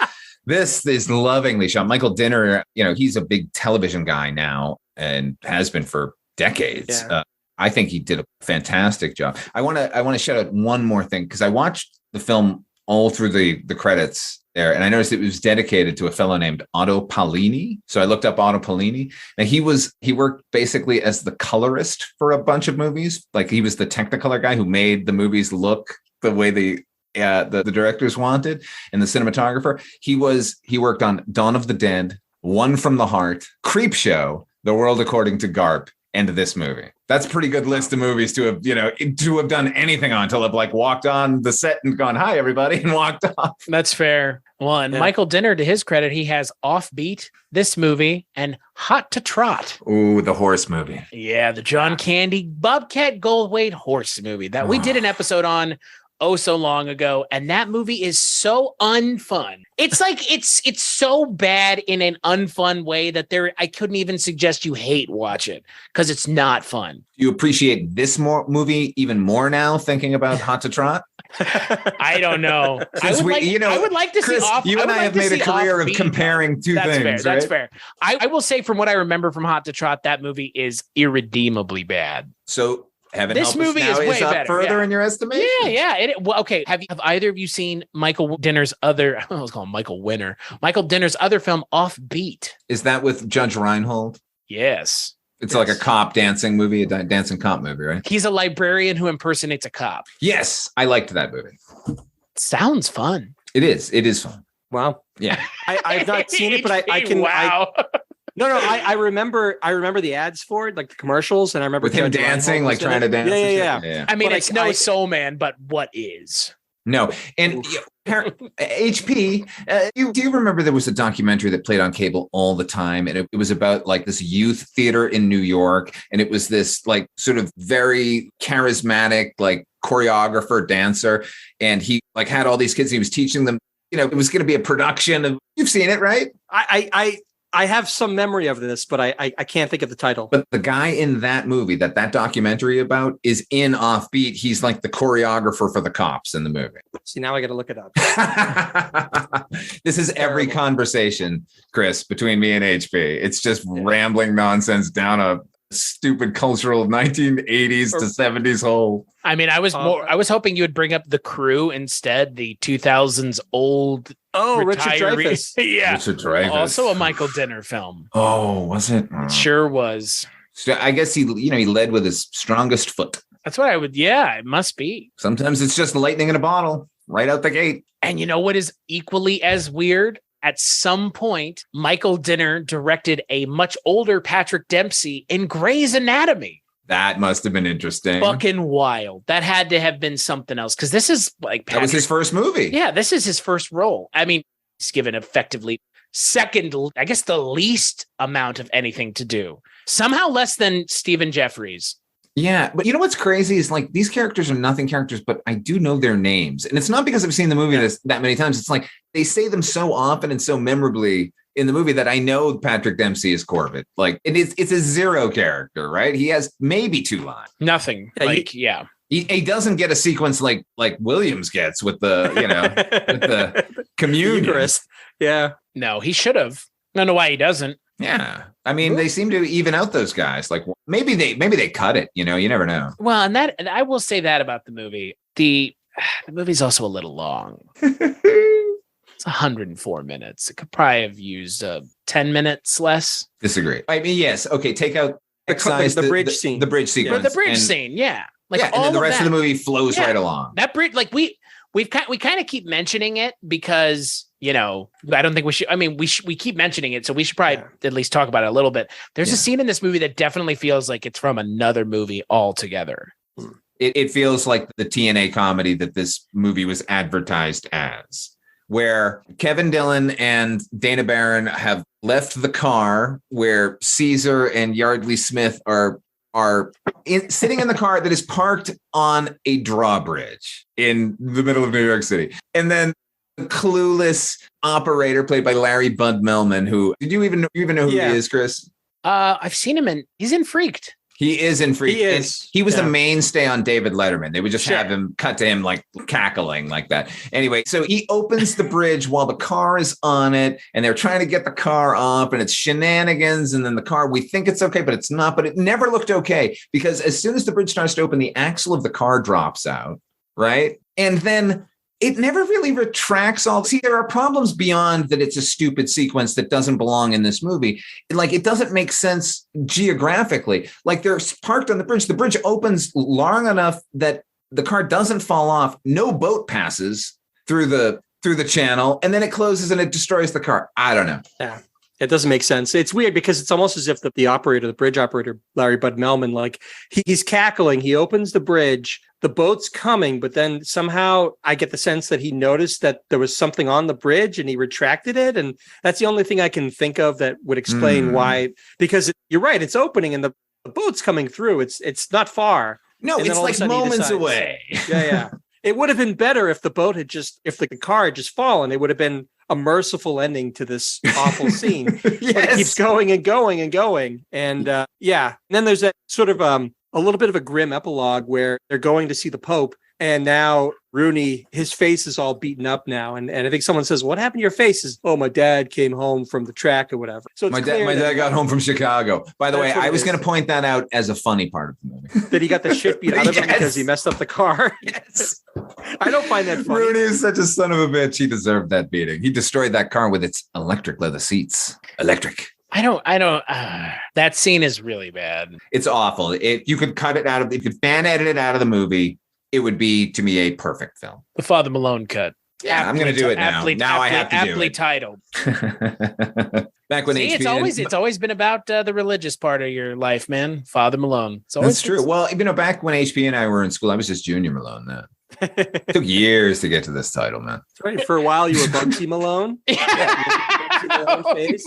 this is lovingly shot. Michael Dinner, he's a big television guy now and has been for decades. Yeah. I think he did a fantastic job. I want to shout out one more thing, because I watched the film all through the credits there, and I noticed it was dedicated to a fellow named Otto Paolini. So I looked up Otto Paolini, and he worked basically as the colorist for a bunch of movies. Like he was the Technicolor guy who made the movies look the way the directors wanted, and the cinematographer. He worked on Dawn of the Dead, One from the Heart, Creepshow, The World According to Garp, and this movie. That's a pretty good list of movies to have done anything on, to have like walked on the set and gone, hi everybody, and walked off. That's fair. Well, and Michael Dinner, to his credit, he has Offbeat, this movie, and Hot to Trot. Ooh, the horse movie. Yeah, the John Candy Bobcat Goldthwait horse movie that we did an episode on so long ago, and that movie is so unfun. It's like it's so bad in an unfun way that I couldn't even suggest you hate watch it, because it's not fun. Do you appreciate this movie even more now, thinking about Hot to Trot? I don't know. I would like to Chris, see off. You and I have made a career of comparing two things. Fair. Right? That's fair. I will say, from what I remember from Hot to Trot, that movie is irredeemably bad. So this movie is way better. Further in your estimation? Yeah. Okay. Have either of you seen Michael Dinner's other? I was calling Michael Winner. Michael Dinner's other film, Offbeat. Is that with Judge Reinhold? Yes. It's like a cop dancing movie, a dancing cop movie, right? He's a librarian who impersonates a cop. Yes, I liked that movie. Sounds fun. It is. It is fun. Wow. Yeah. I've not seen it, but I can. Wow. No. I remember the ads for it, like the commercials, and I remember with him dancing, like trying to dance. Yeah. I mean, it's no Soul Man, but what is? No, and HP. Do you remember there was a documentary that played on cable all the time, and it was about like this youth theater in New York, and it was this like sort of very charismatic like choreographer, dancer, and he like had all these kids. And he was teaching them. It was going to be a production of. You've seen it, right? I have some memory of this, but I can't think of the title. But the guy in that movie, that documentary about, is in Offbeat. He's like the choreographer for the cops in the movie. See, now I got to look it up. This is every conversation, Chris, between me and HP. It's just rambling nonsense down a stupid cultural 1980s to 70s hole. I mean, I was hoping you would bring up The Crew instead, the 2000s old. Oh, Richard Dreyfuss. Yeah. Richard Dreyfuss. Also a Michael Dinner film. Oh, was it? It sure was. So I guess he led with his strongest foot. That's what it must be. Sometimes it's just lightning in a bottle right out the gate. And you know what is equally as weird? At some point, Michael Dinner directed a much older Patrick Dempsey in Grey's Anatomy. That must have been interesting. Fucking wild. That had to have been something else, because this is like that was his first movie. Yeah, this is his first role. I mean, he's given effectively second, I guess, the least amount of anything to do. Somehow less than Stephen Jeffries. Yeah, but you know what's crazy is like these characters are nothing characters, but I do know their names. And it's not because I've seen the movie that many times. It's like they say them so often and so memorably in the movie that I know Patrick Dempsey is Corbett. Like it's a zero character, right? He has maybe 2 lines. Nothing. He doesn't get a sequence like Williams gets with the, with the communion. Yeah. No, he should have. I don't know why he doesn't. Yeah. I mean, they seem to even out those guys. Like maybe they cut it, you never know. Well, and I will say that about the movie. The movie's also a little long. It's 104 minutes. It could probably have used 10 minutes less. Disagree. I mean, yes. Okay. Take out the bridge scene. The bridge sequence. The bridge scene. Yeah. Like and then the rest of the movie flows right along. That bridge, like we kind of keep mentioning it because, I don't think we should. I mean, we keep mentioning it, so we should probably at least talk about it a little bit. There's a scene in this movie that definitely feels like it's from another movie altogether. It feels like the TNA comedy that this movie was advertised as, where Kevin Dillon and Dana Barron have left the car where Caesar and Yardley Smith are sitting in the car that is parked on a drawbridge in the middle of New York City. And then the clueless operator played by Larry Bud Melman, who did you even know who he is, Chris? I've seen him he's in Freaked. He is in Freaked. He is. He was the mainstay on David Letterman. They would just have him cut to him like cackling like that. Anyway, so he opens the bridge while the car is on it and they're trying to get the car up and it's shenanigans. And then the car, we think it's okay, but it's not. But it never looked okay because as soon as the bridge starts to open, the axle of the car drops out. Right. And then it never really retracts all. See, there are problems beyond that. It's a stupid sequence that doesn't belong in this movie. Like it doesn't make sense geographically. Like they're parked on the bridge. The bridge opens long enough that the car doesn't fall off. No boat passes through the channel, and then it closes and it destroys the car. I don't know. Yeah. It doesn't make sense. It's weird because it's almost as if the bridge operator, Larry Bud Melman, like he's cackling. He opens the bridge, the boat's coming, but then somehow I get the sense that he noticed that there was something on the bridge and he retracted it. And that's the only thing I can think of that would explain why, because you're right. It's opening and the boat's coming through. It's not far. No, it's like moments away. Yeah. It would have been better if the car had just fallen. It would have been a merciful ending to this awful scene. But it keeps going and going and going. And And then there's that sort of a little bit of a grim epilogue where they're going to see the Pope. And now Rooney, his face is all beaten up now. And I think someone says, what happened to your face? Is, my dad came home from the track or whatever. So my dad got home from Chicago. By the way, I was going to point that out as a funny part of the movie. That he got the shit beat out of him because he messed up the car. Yes. I don't find that funny. Rooney is such a son of a bitch. He deserved that beating. He destroyed that car with its electric leather seats. Electric. I don't. That scene is really bad. It's awful. You could cut it out of. You could fan edit it out of the movie. It would be, to me, a perfect film. The Father Malone cut. Yeah, I'm going to do it now. Now I have to do it. Aptly titled. Back when it's always been about the religious part of your life, man. Father Malone. That's true. Well, back when HP and I were in school, I was just Junior Malone then. It took years to get to this title, man. That's right. For a while, you were Bugsy Malone.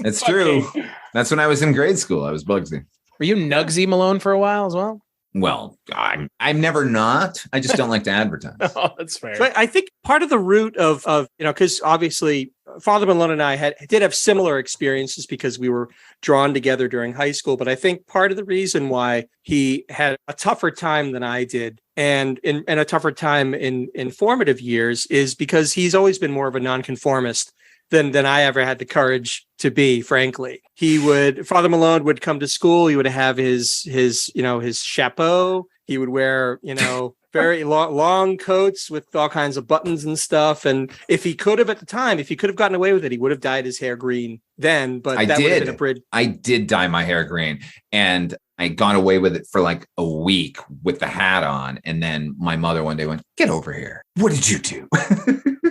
It's true. That's when I was in grade school. I was Bugsy. Were you Nugsy Malone for a while as well? Well, I'm never not. I just don't like to advertise. Oh, that's fair. So I think part of the root of because obviously Father Malone and I did have similar experiences because we were drawn together during high school. But I think part of the reason why he had a tougher time than I did and a tougher time in formative years is because he's always been more of a nonconformist than I ever had the courage to be, frankly. Father Malone would come to school. He would have his chapeau. He would wear, very long coats with all kinds of buttons and stuff. And if he could have gotten away with it, he would have dyed his hair green then. But that would have been a bridge. I did dye my hair green and I got away with it for like a week with the hat on. And then my mother one day went, "Get over here. What did you do?"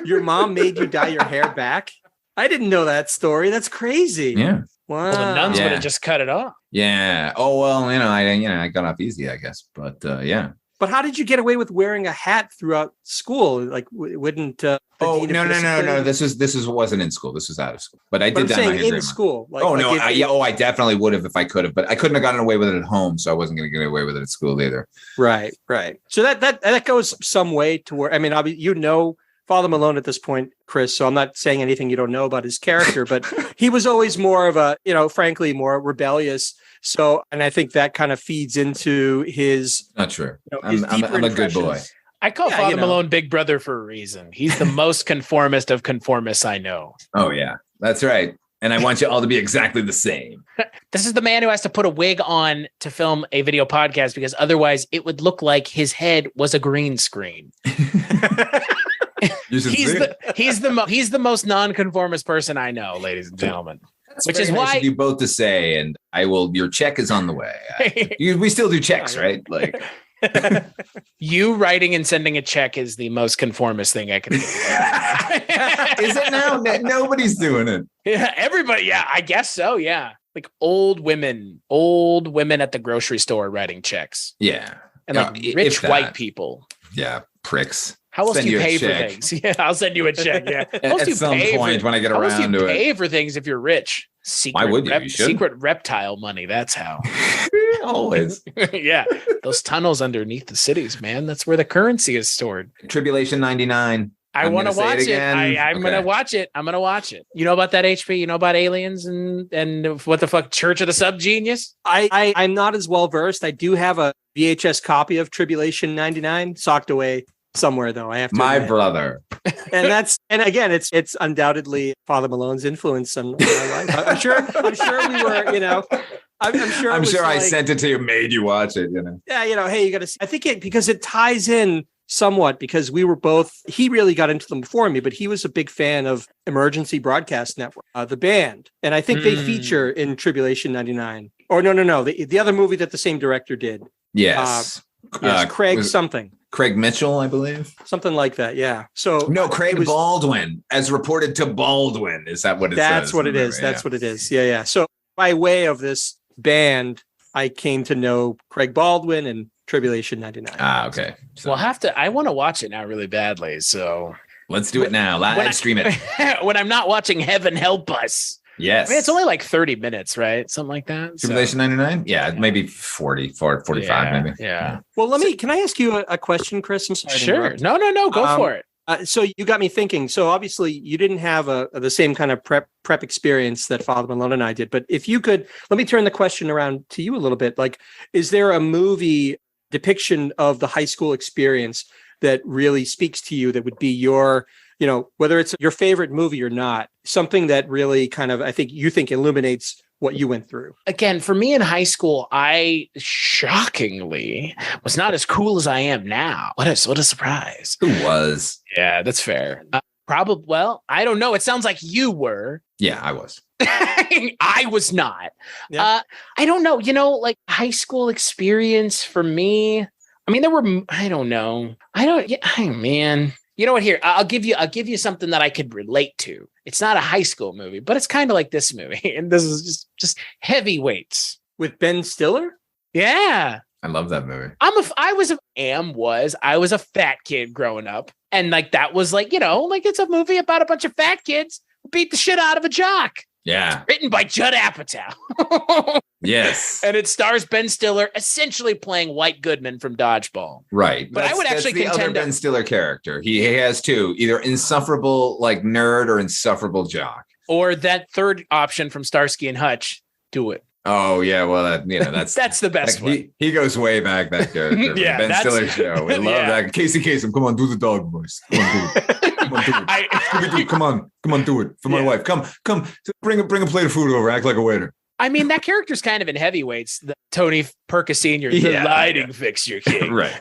Your mom made you dye your hair back? I didn't know that story. That's crazy. Yeah. Wow. Well, the nuns would have just cut it off. Yeah. Oh, well, I got off easy, I guess. But yeah. But how did you get away with wearing a hat throughout school? Like, wouldn't? No. This wasn't in school. This was out of school. But I did that in school. I definitely would have if I could have. But I couldn't have gotten away with it at home, so I wasn't going to get away with it at school either. Right. So that goes some way to where Father Malone at this point, Chris, so I'm not saying anything you don't know about his character, but he was always more of a, frankly, more rebellious. So, and I think that kind of feeds into his... Not true. I'm a good boy. I call Father Malone Big Brother for a reason. He's the most conformist of conformists I know. Oh, yeah. That's right. And I want you all to be exactly the same. This is the man who has to put a wig on to film a video podcast because otherwise it would look like his head was a green screen. He's the most nonconformist person I know, ladies and gentlemen. That's which is why you both to say, and I will. Your check is on the way. We still do checks, right? Like you writing and sending a check is the most conformist thing I can do. Is it now? Nobody's doing it. Yeah, everybody. Yeah, I guess so. Yeah, like old women at the grocery store writing checks. Yeah, and like rich white people. Yeah, pricks. How else do you pay for things? Yeah, I'll send you a check. Yeah. At some point when I get around to it. Pay for things if you're rich. Why would you? You secret reptile money. That's how. Always. Yeah. Those tunnels underneath the cities, man. That's where the currency is stored. Tribulation 99. I want to watch it. I'm going to watch it. I'm going to watch it. You know about that, HP? You know about aliens and what the fuck? Church of the Subgenius? I'm not as well versed. I do have a VHS copy of Tribulation 99 socked away somewhere, though. I have to my brother. And again, it's undoubtedly Father Malone's influence on my life. I'm sure we were, I'm sure I sent it to you, made you watch it, Yeah, hey, you got to see. I think because it ties in somewhat because we were both, he really got into them before me, but he was a big fan of Emergency Broadcast Network, the band. And I think they feature in Tribulation 99. Or no, the other movie that the same director did. Yes. Craig something. Craig Mitchell, I believe. Something like that, yeah. So no, Craig Baldwin, as reported to Baldwin. Is that what it says? That's what it is. That's what it is. Yeah. So by way of this band, I came to know Craig Baldwin and Tribulation 99. Okay. So I want to watch it now really badly. So let's do it now. Live stream it. When I'm not watching Heaven Help Us. Yes. I mean, it's only like 30 minutes, right? Something like that. Tribulation 99? Yeah, maybe 45 maybe. Yeah. Well, can I ask you a question, Chris? I'm sorry. Sure. No, go for it. So you got me thinking. So obviously you didn't have the same kind of prep experience that Father Malone and I did. But if you could, let me turn the question around to you a little bit. Like, is there a movie depiction of the high school experience that really speaks to you that would be your, whether it's your favorite movie or not, something that really kind of, I think you think illuminates what you went through? Again, for me in high school, I shockingly was not as cool as I am now. What a surprise. Who was? Yeah, that's fair. Probably. Well, I don't know. It sounds like you were. Yeah, I was. I was not. Yeah. I don't know. Like high school experience for me. I mean, there were. I don't know. Man. You know what? Here, I'll give you something that I could relate to. It's not a high school movie, but it's kind of like this movie, and this is just Heavyweights with Ben Stiller. Yeah, I love that movie. I was a fat kid growing up, and like that was like like it's a movie about a bunch of fat kids who beat the shit out of a jock. Yeah, written by Judd Apatow. Yes, and it stars Ben Stiller essentially playing White Goodman from Dodgeball. Right, but I would actually contend the other Ben Stiller character. He has two, either insufferable like nerd or insufferable jock, or that third option from Starsky and Hutch. Do it. Oh yeah, well that's that's the best one. He goes way back, that character. Yeah, Ben Stiller show. We love that. Casey Kasem, come on, do the dog voice. Come on, do it. Come on, do it. Scooby-Doo, come on, do it for my wife. Come, bring a plate of food over. Act like a waiter. I mean, that character's kind of in Heavyweights. The Tony Perkis Sr., the lighting fixture king. Right.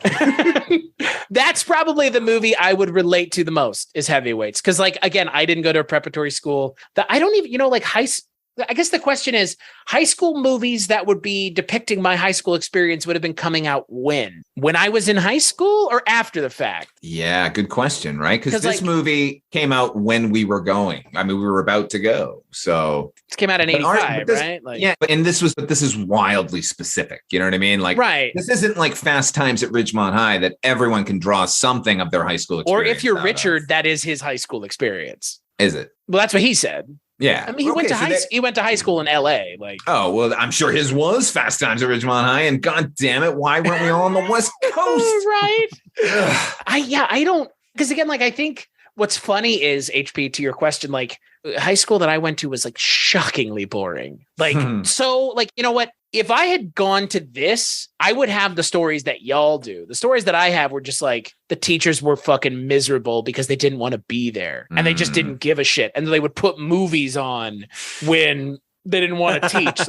That's probably the movie I would relate to the most is Heavyweights. Because, like, again, I didn't go to a preparatory school. I don't even, I guess the question is, high school movies that would be depicting my high school experience would have been coming out when? When I was in high school or after the fact? Yeah, good question, right? Because this movie came out when we were going. I mean, we were about to go. So it came out in 85, right? Like, yeah, but this is wildly specific. You know what I mean? Like, right. This isn't like Fast Times at Ridgemont High that everyone can draw something of their high school experience. Or if you're Richard, that is his high school experience. Is it? Well, that's what he said. Yeah, I mean, he went to high school in L.A. Like, oh well, I'm sure his was Fast Times at Ridgemont High, and God damn it, why weren't we all on the West Coast? Right? I don't, because again, like I think What's funny is, HP, to your question, like high school that I went to was like shockingly boring. Like, so like, you know what? If I had gone to this, I would have the stories that y'all do. The stories that I have were just like the teachers were fucking miserable because they didn't want to be there and they just didn't give a shit. And they would put movies on when they didn't want to teach.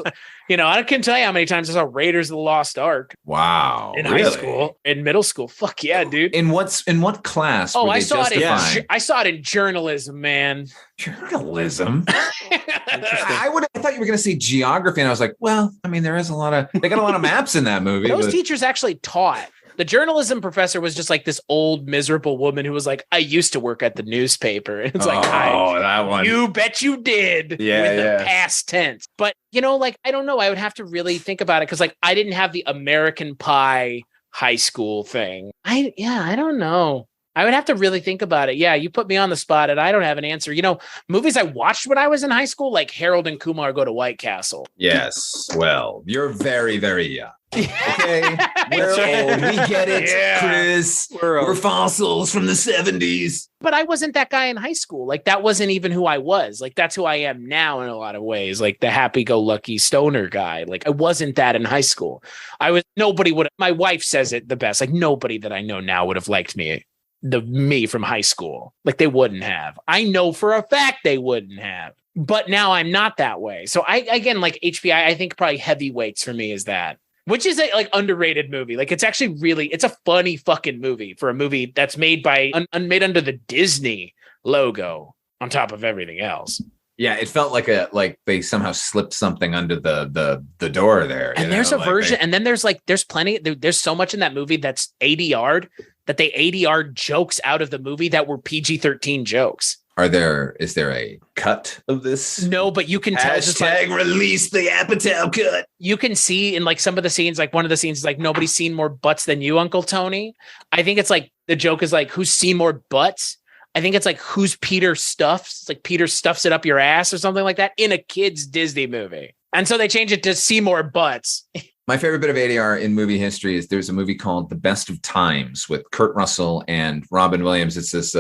You know, I can tell you how many times I saw Raiders of the Lost Ark. Wow. In high school, in middle school. Fuck yeah, dude. In what class? Oh, I saw it in journalism, man. Journalism? I thought you were going to say geography. And I was like, well, I mean, they got a lot of maps in that movie. Those teachers actually taught. The journalism professor was just like this old miserable woman who was like, I used to work at the newspaper. And it's like, that one. You bet you did. Yeah, with the past tense. But, you know, like, I don't know. I would have to really think about it because like I didn't have the American Pie high school thing. I don't know. I would have to really think about it. Yeah, you put me on the spot and I don't have an answer. You know, movies I watched when I was in high school, like Harold and Kumar Go to White Castle. Yes. Well, you're very, very young. Okay. We're old. We get it, Chris. We're fossils from the 70s. But I wasn't that guy in high school. Like, that wasn't even who I was. Like, that's who I am now in a lot of ways. Like, the happy-go-lucky stoner guy. Like, I wasn't that in high school. My wife says it the best. Like, nobody that I know now would have liked me. Me from high school. Like, they wouldn't have. I know for a fact they wouldn't have. But now I'm not that way. So like HBI, I think probably heavyweights for me is that. Which is a like underrated movie. Like, it's actually it's a funny fucking movie for a movie that's made by made under the Disney logo on top of everything else. Yeah, it felt like they somehow slipped something under the door there. And there's a version, and then there's plenty. There's so much in that movie that's ADR'd that they ADR'd jokes out of the movie that were PG-13 jokes. Is there a cut of this? No, but you can tell. Hashtag release the Apatow cut. You can see in like some of the scenes, like one of the scenes is like, nobody's seen more butts than you, Uncle Tony. I think it's like the joke is like, who's seen more butts? I think it's like, who's Peter stuffs? It's like Peter stuffs it up your ass or something like that in a kid's Disney movie. And so they change it to see more butts. My favorite bit of ADR in movie history is there's a movie called The Best of Times with Kurt Russell and Robin Williams. It's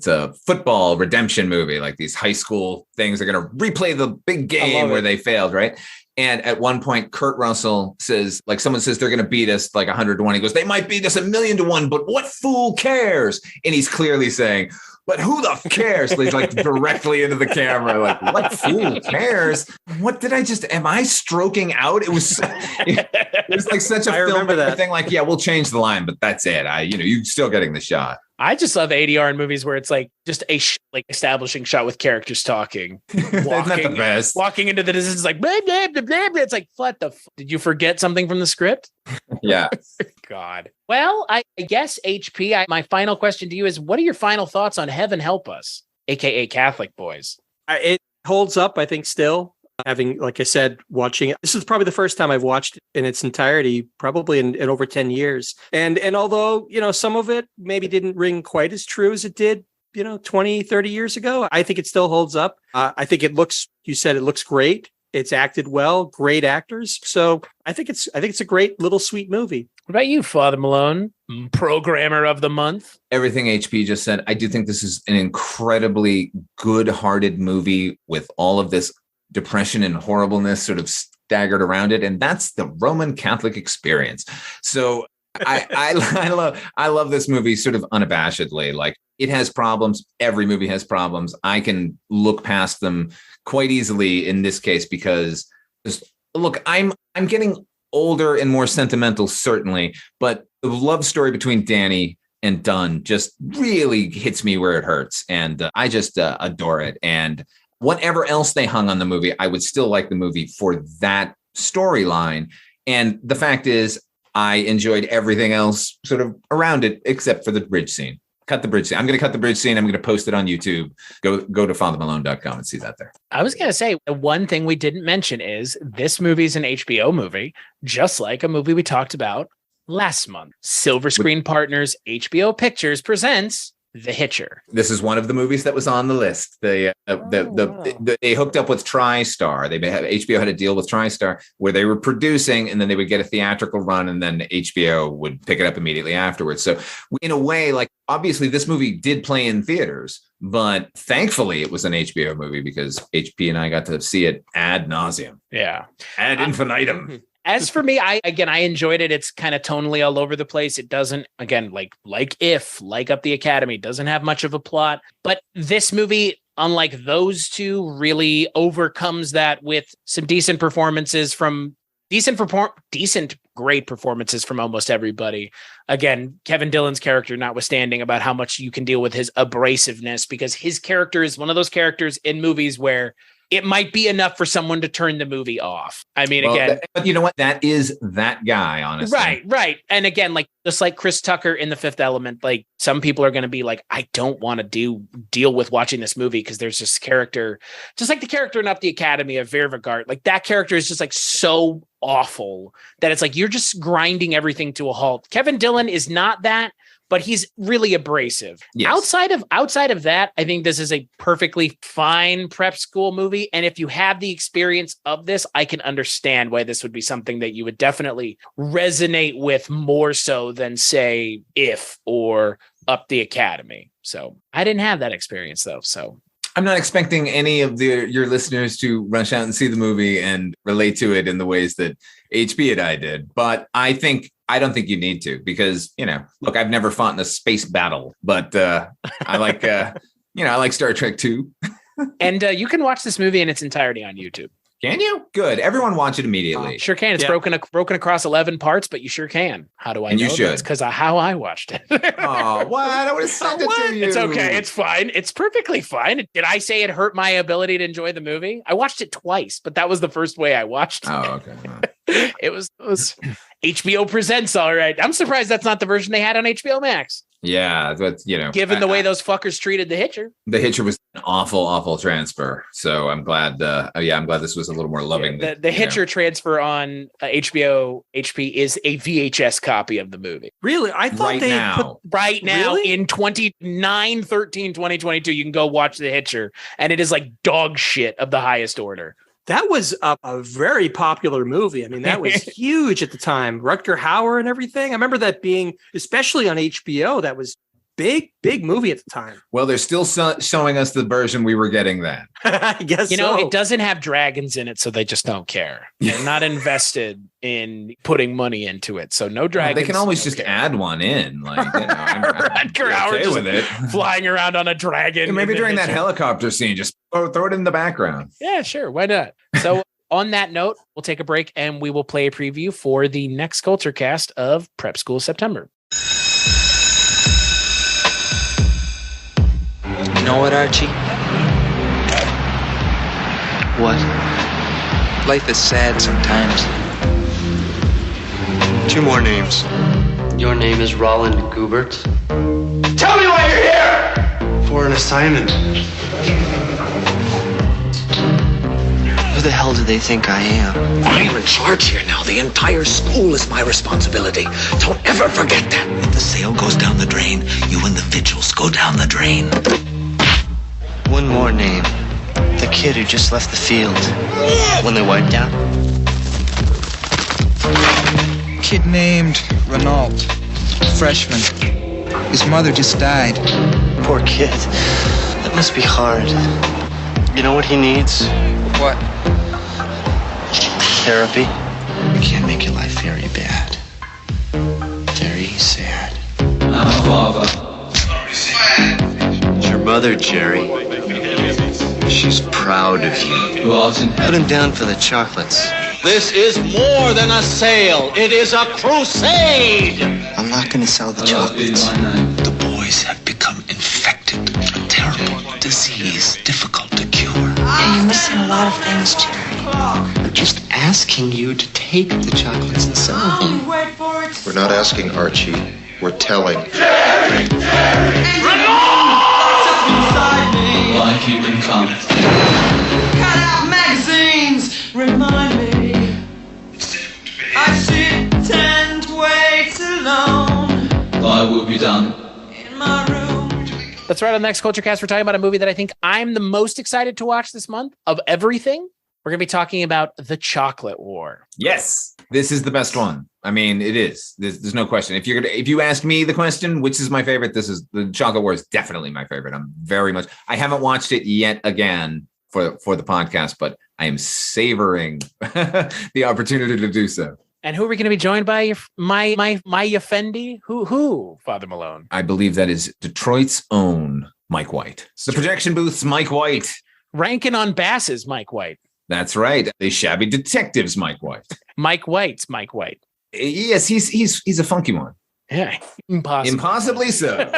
a football redemption movie. Like, these high school things are going to replay the big game where they failed, right? And at one point, Kurt Russell says, like, someone says they're going to beat us like 100-1. He goes, they might beat us 1,000,000-1, but what fool cares? And he's clearly saying, but who the cares? So he's like directly into the camera, like, what fool cares? What did am I stroking out? It was like such a film thing. Like, yeah, we'll change the line, but that's it. You're still getting the shot. I just love ADR in movies where it's like just a establishing shot with characters talking. That's not the best. Walking into the distance, like, blah, blah, blah, blah, blah. It's like, what the did you forget something from the script? Yeah. God. Well, I guess HP, my final question to you is, what are your final thoughts on Heaven Help Us, aka Catholic Boys? It holds up, I think, still. Having, like I said, watching it. This is probably the first time I've watched it in its entirety, probably in over 10 years. And although, some of it maybe didn't ring quite as true as it did, 20, 30 years ago, I think it still holds up. I think it looks great. It's acted well, great actors. So I think it's a great little sweet movie. What about you, Father Malone, programmer of the month? Everything HP just said. I do think this is an incredibly good-hearted movie with all of this depression and horribleness sort of staggered around it. And that's the Roman Catholic experience. So I love this movie sort of unabashedly. Like, it has problems. Every movie has problems. I can look past them quite easily in this case because look, I'm getting older and more sentimental, certainly, but the love story between Danny and Dunn just really hits me where it hurts. And I just adore it. And whatever else they hung on the movie, I would still like the movie for that storyline. And the fact is, I enjoyed everything else sort of around it, except for the bridge scene. Cut the bridge scene. I'm going to cut the bridge scene. I'm going to post it on YouTube. Go to fathermalone.com and see that there. I was going to say, one thing we didn't mention is this movie is an HBO movie, just like a movie we talked about last month. Silver Screen Partners, HBO Pictures presents The Hitcher. This is one of the movies that was on the list. They hooked up with TriStar. HBO had a deal with TriStar where they were producing, and then they would get a theatrical run, and then HBO would pick it up immediately afterwards. So in a way, like, obviously this movie did play in theaters, But thankfully, it was an HBO movie because HP and I got to see it ad nauseum. Yeah. Ad infinitum. As for me, I enjoyed it. It's kind of tonally all over the place. It doesn't, again, like Up the Academy, doesn't have much of a plot. But this movie, unlike those two, really overcomes that with some decent performances from great performances from almost everybody. Again, Kevin Dillon's character notwithstanding about how much you can deal with his abrasiveness, because his character is one of those characters in movies where it might be enough for someone to turn the movie off. I mean, again, but you know what? That is that guy, honestly. Right. And again, like just like Chris Tucker in The Fifth Element, like some people are going to be like, I don't want to deal with watching this movie because there's this character, just like the character in Up the Academy of Vervigart. Like that character is just like so awful that it's like you're just grinding everything to a halt. Kevin Dillon is not that, but he's really abrasive. Yes. Outside of that, I think this is a perfectly fine prep school movie. And if you have the experience of this, I can understand why this would be something that you would definitely resonate with more so than, say, If or Up the Academy. So I didn't have that experience, though. So I'm not expecting any of your listeners to rush out and see the movie and relate to it in the ways that HB and I did. But I don't think you need to, because, look, I've never fought in a space battle, but I like, I like Star Trek too. And you can watch this movie in its entirety on YouTube. Can you? Good. Everyone watch it immediately. Sure can. It's broken across 11 parts, but you sure can. How do I know? You should. It's because of how I watched it. Oh, what? I would have sent it to you. It's okay. It's fine. It's perfectly fine. Did I say it hurt my ability to enjoy the movie? I watched it twice, but that was the first way I watched it. Oh, okay. It was HBO Presents, all right. I'm surprised that's not the version they had on HBO Max. Yeah, but given the way those fuckers treated The Hitcher. The Hitcher was an awful transfer. So I'm glad. I'm glad this was a little more loving. The Hitcher transfer on HBO HP is a VHS copy of the movie. Really? I thought right now really? In 2022, you can go watch The Hitcher, and it is like dog shit of the highest order. That was a very popular movie. I mean, that was huge at the time. Rutger Hauer and everything. I remember that being, especially on HBO, that was big movie at the time. Well, they're still showing us the version we were getting then. I guess it doesn't have dragons in it, so they just don't care. They're not invested in putting money into it, so no dragons. Well, they can always just add one in, like Rutger Hauer just with it, flying around on a dragon. Maybe during that helicopter scene, just throw it in the background. Yeah, sure, why not? So on that note, we'll take a break and we will play a preview for the next Culture Cast of Prep School September. You know what, Archie? What? Life is sad sometimes. 2 more names. Your name is Roland Goobert. Tell me why you're here! For an assignment. Who the hell do they think I am? I'm in charge here now. The entire school is my responsibility. Don't ever forget that. If the sale goes down the drain, you and the vigils go down the drain. One more name. The kid who just left the field. When they wiped out. Kid named Renault. Freshman. His mother just died. Poor kid. That must be hard. You know what he needs? What? Therapy. We can't make your life very bad. Very sad. Father. It's your mother, Jerry. She's proud of you. Put him down for the chocolates. This is more than a sale. It is a crusade. I'm not going to sell the chocolates. The boys have become infected. A terrible disease, difficult to cure. Yeah, you're missing a lot of things, Jerry. I'm just asking you to take the chocolates and sell them. We're not asking, Archie. We're telling. Why keep them calm? Cut out magazines, remind me. I sit and wait alone. Thy will be done. In my room. That's right. On the next Culture Cast, we're talking about a movie that I think I'm the most excited to watch this month of everything. We're going to be talking about the chocolate war. Yes, this is the best one. I mean, it is. There's no question. If you ask me the question, which is my favorite, this is the chocolate war is definitely my favorite. I haven't watched it yet again for the podcast, but I am savoring the opportunity to do so. And who are we going to be joined by? My Effendi? Who? Father Malone. I believe that is Detroit's own Mike White. The projection booth's Mike White. Ranking on Bass's Mike White. That's right. The Shabby Detectives Mike White. Mike White's Mike White. Yes, he's a funky one. Yeah, impossibly so.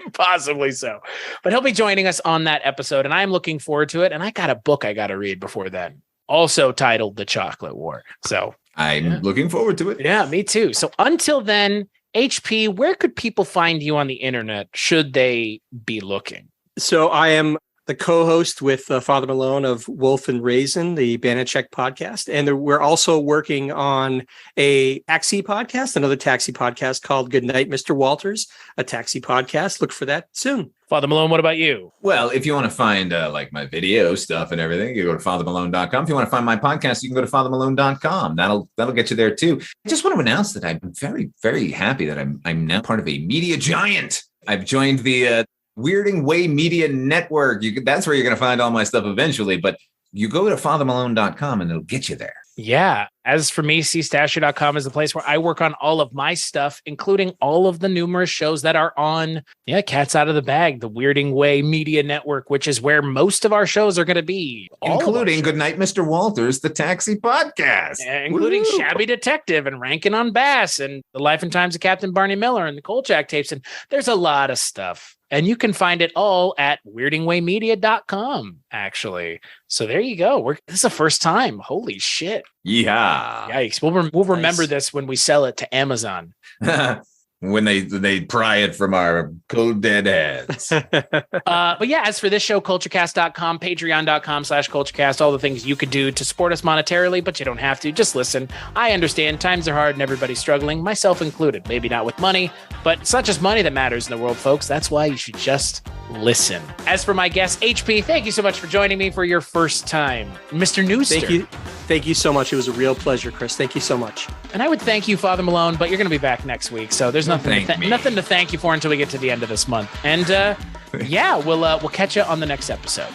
Impossibly so. But he'll be joining us on that episode, and I'm looking forward to it. And I got a book I got to read before then, also titled The Chocolate War. So I'm looking forward to it. Yeah, me too. So until then, HP, where could people find you on the internet should they be looking? So I am the co-host with Father Malone of Wolf and Raisin, the Banachek podcast. And we're also working on a taxi podcast, another taxi podcast called Good Night, Mr. Walters, a taxi podcast. Look for that soon. Father Malone, what about you? Well, if you want to find like my video stuff and everything, you go to fathermalone.com. If you want to find my podcast, you can go to fathermalone.com. That'll get you there too. I just want to announce that I'm very, very happy that I'm now part of a media giant. I've joined the Weirding Way Media Network. That's where you're going to find all my stuff eventually, but you go to fathermalone.com and it'll get you there. Yeah. As for me, cstasher.com is the place where I work on all of my stuff, including all of the numerous shows that are on, Cats Out of the Bag, the Weirding Way Media Network, which is where most of our shows are going to be. Including Good Night, Mr. Walters, the taxi podcast. Including Woo! Shabby Detective and Rankin on Bass and The Life and Times of Captain Barney Miller and the Kolchak tapes. And there's a lot of stuff. And you can find it all at weirdingwaymedia.com, actually. So there you go. This is the first time. Holy shit. Yeah. Yikes. We'll remember this when we sell it to Amazon. When they pry it from our cold dead heads. But yeah, as for this show, culturecast.com, patreon.com/culturecast, all the things you could do to support us monetarily, but you don't have to. Just listen. I understand times are hard and everybody's struggling, myself included. Maybe not with money, but it's not just money that matters in the world, folks. That's why you should just listen. As for my guest, HP, thank you so much for joining me for your first time. Mr. Newster. Thank you so much. It was a real pleasure, Chris. Thank you so much. And I would thank you, Father Malone, but you're going to be back next week, so there's nothing to thank you for until we get to the end of this month. And we'll catch you on the next episode.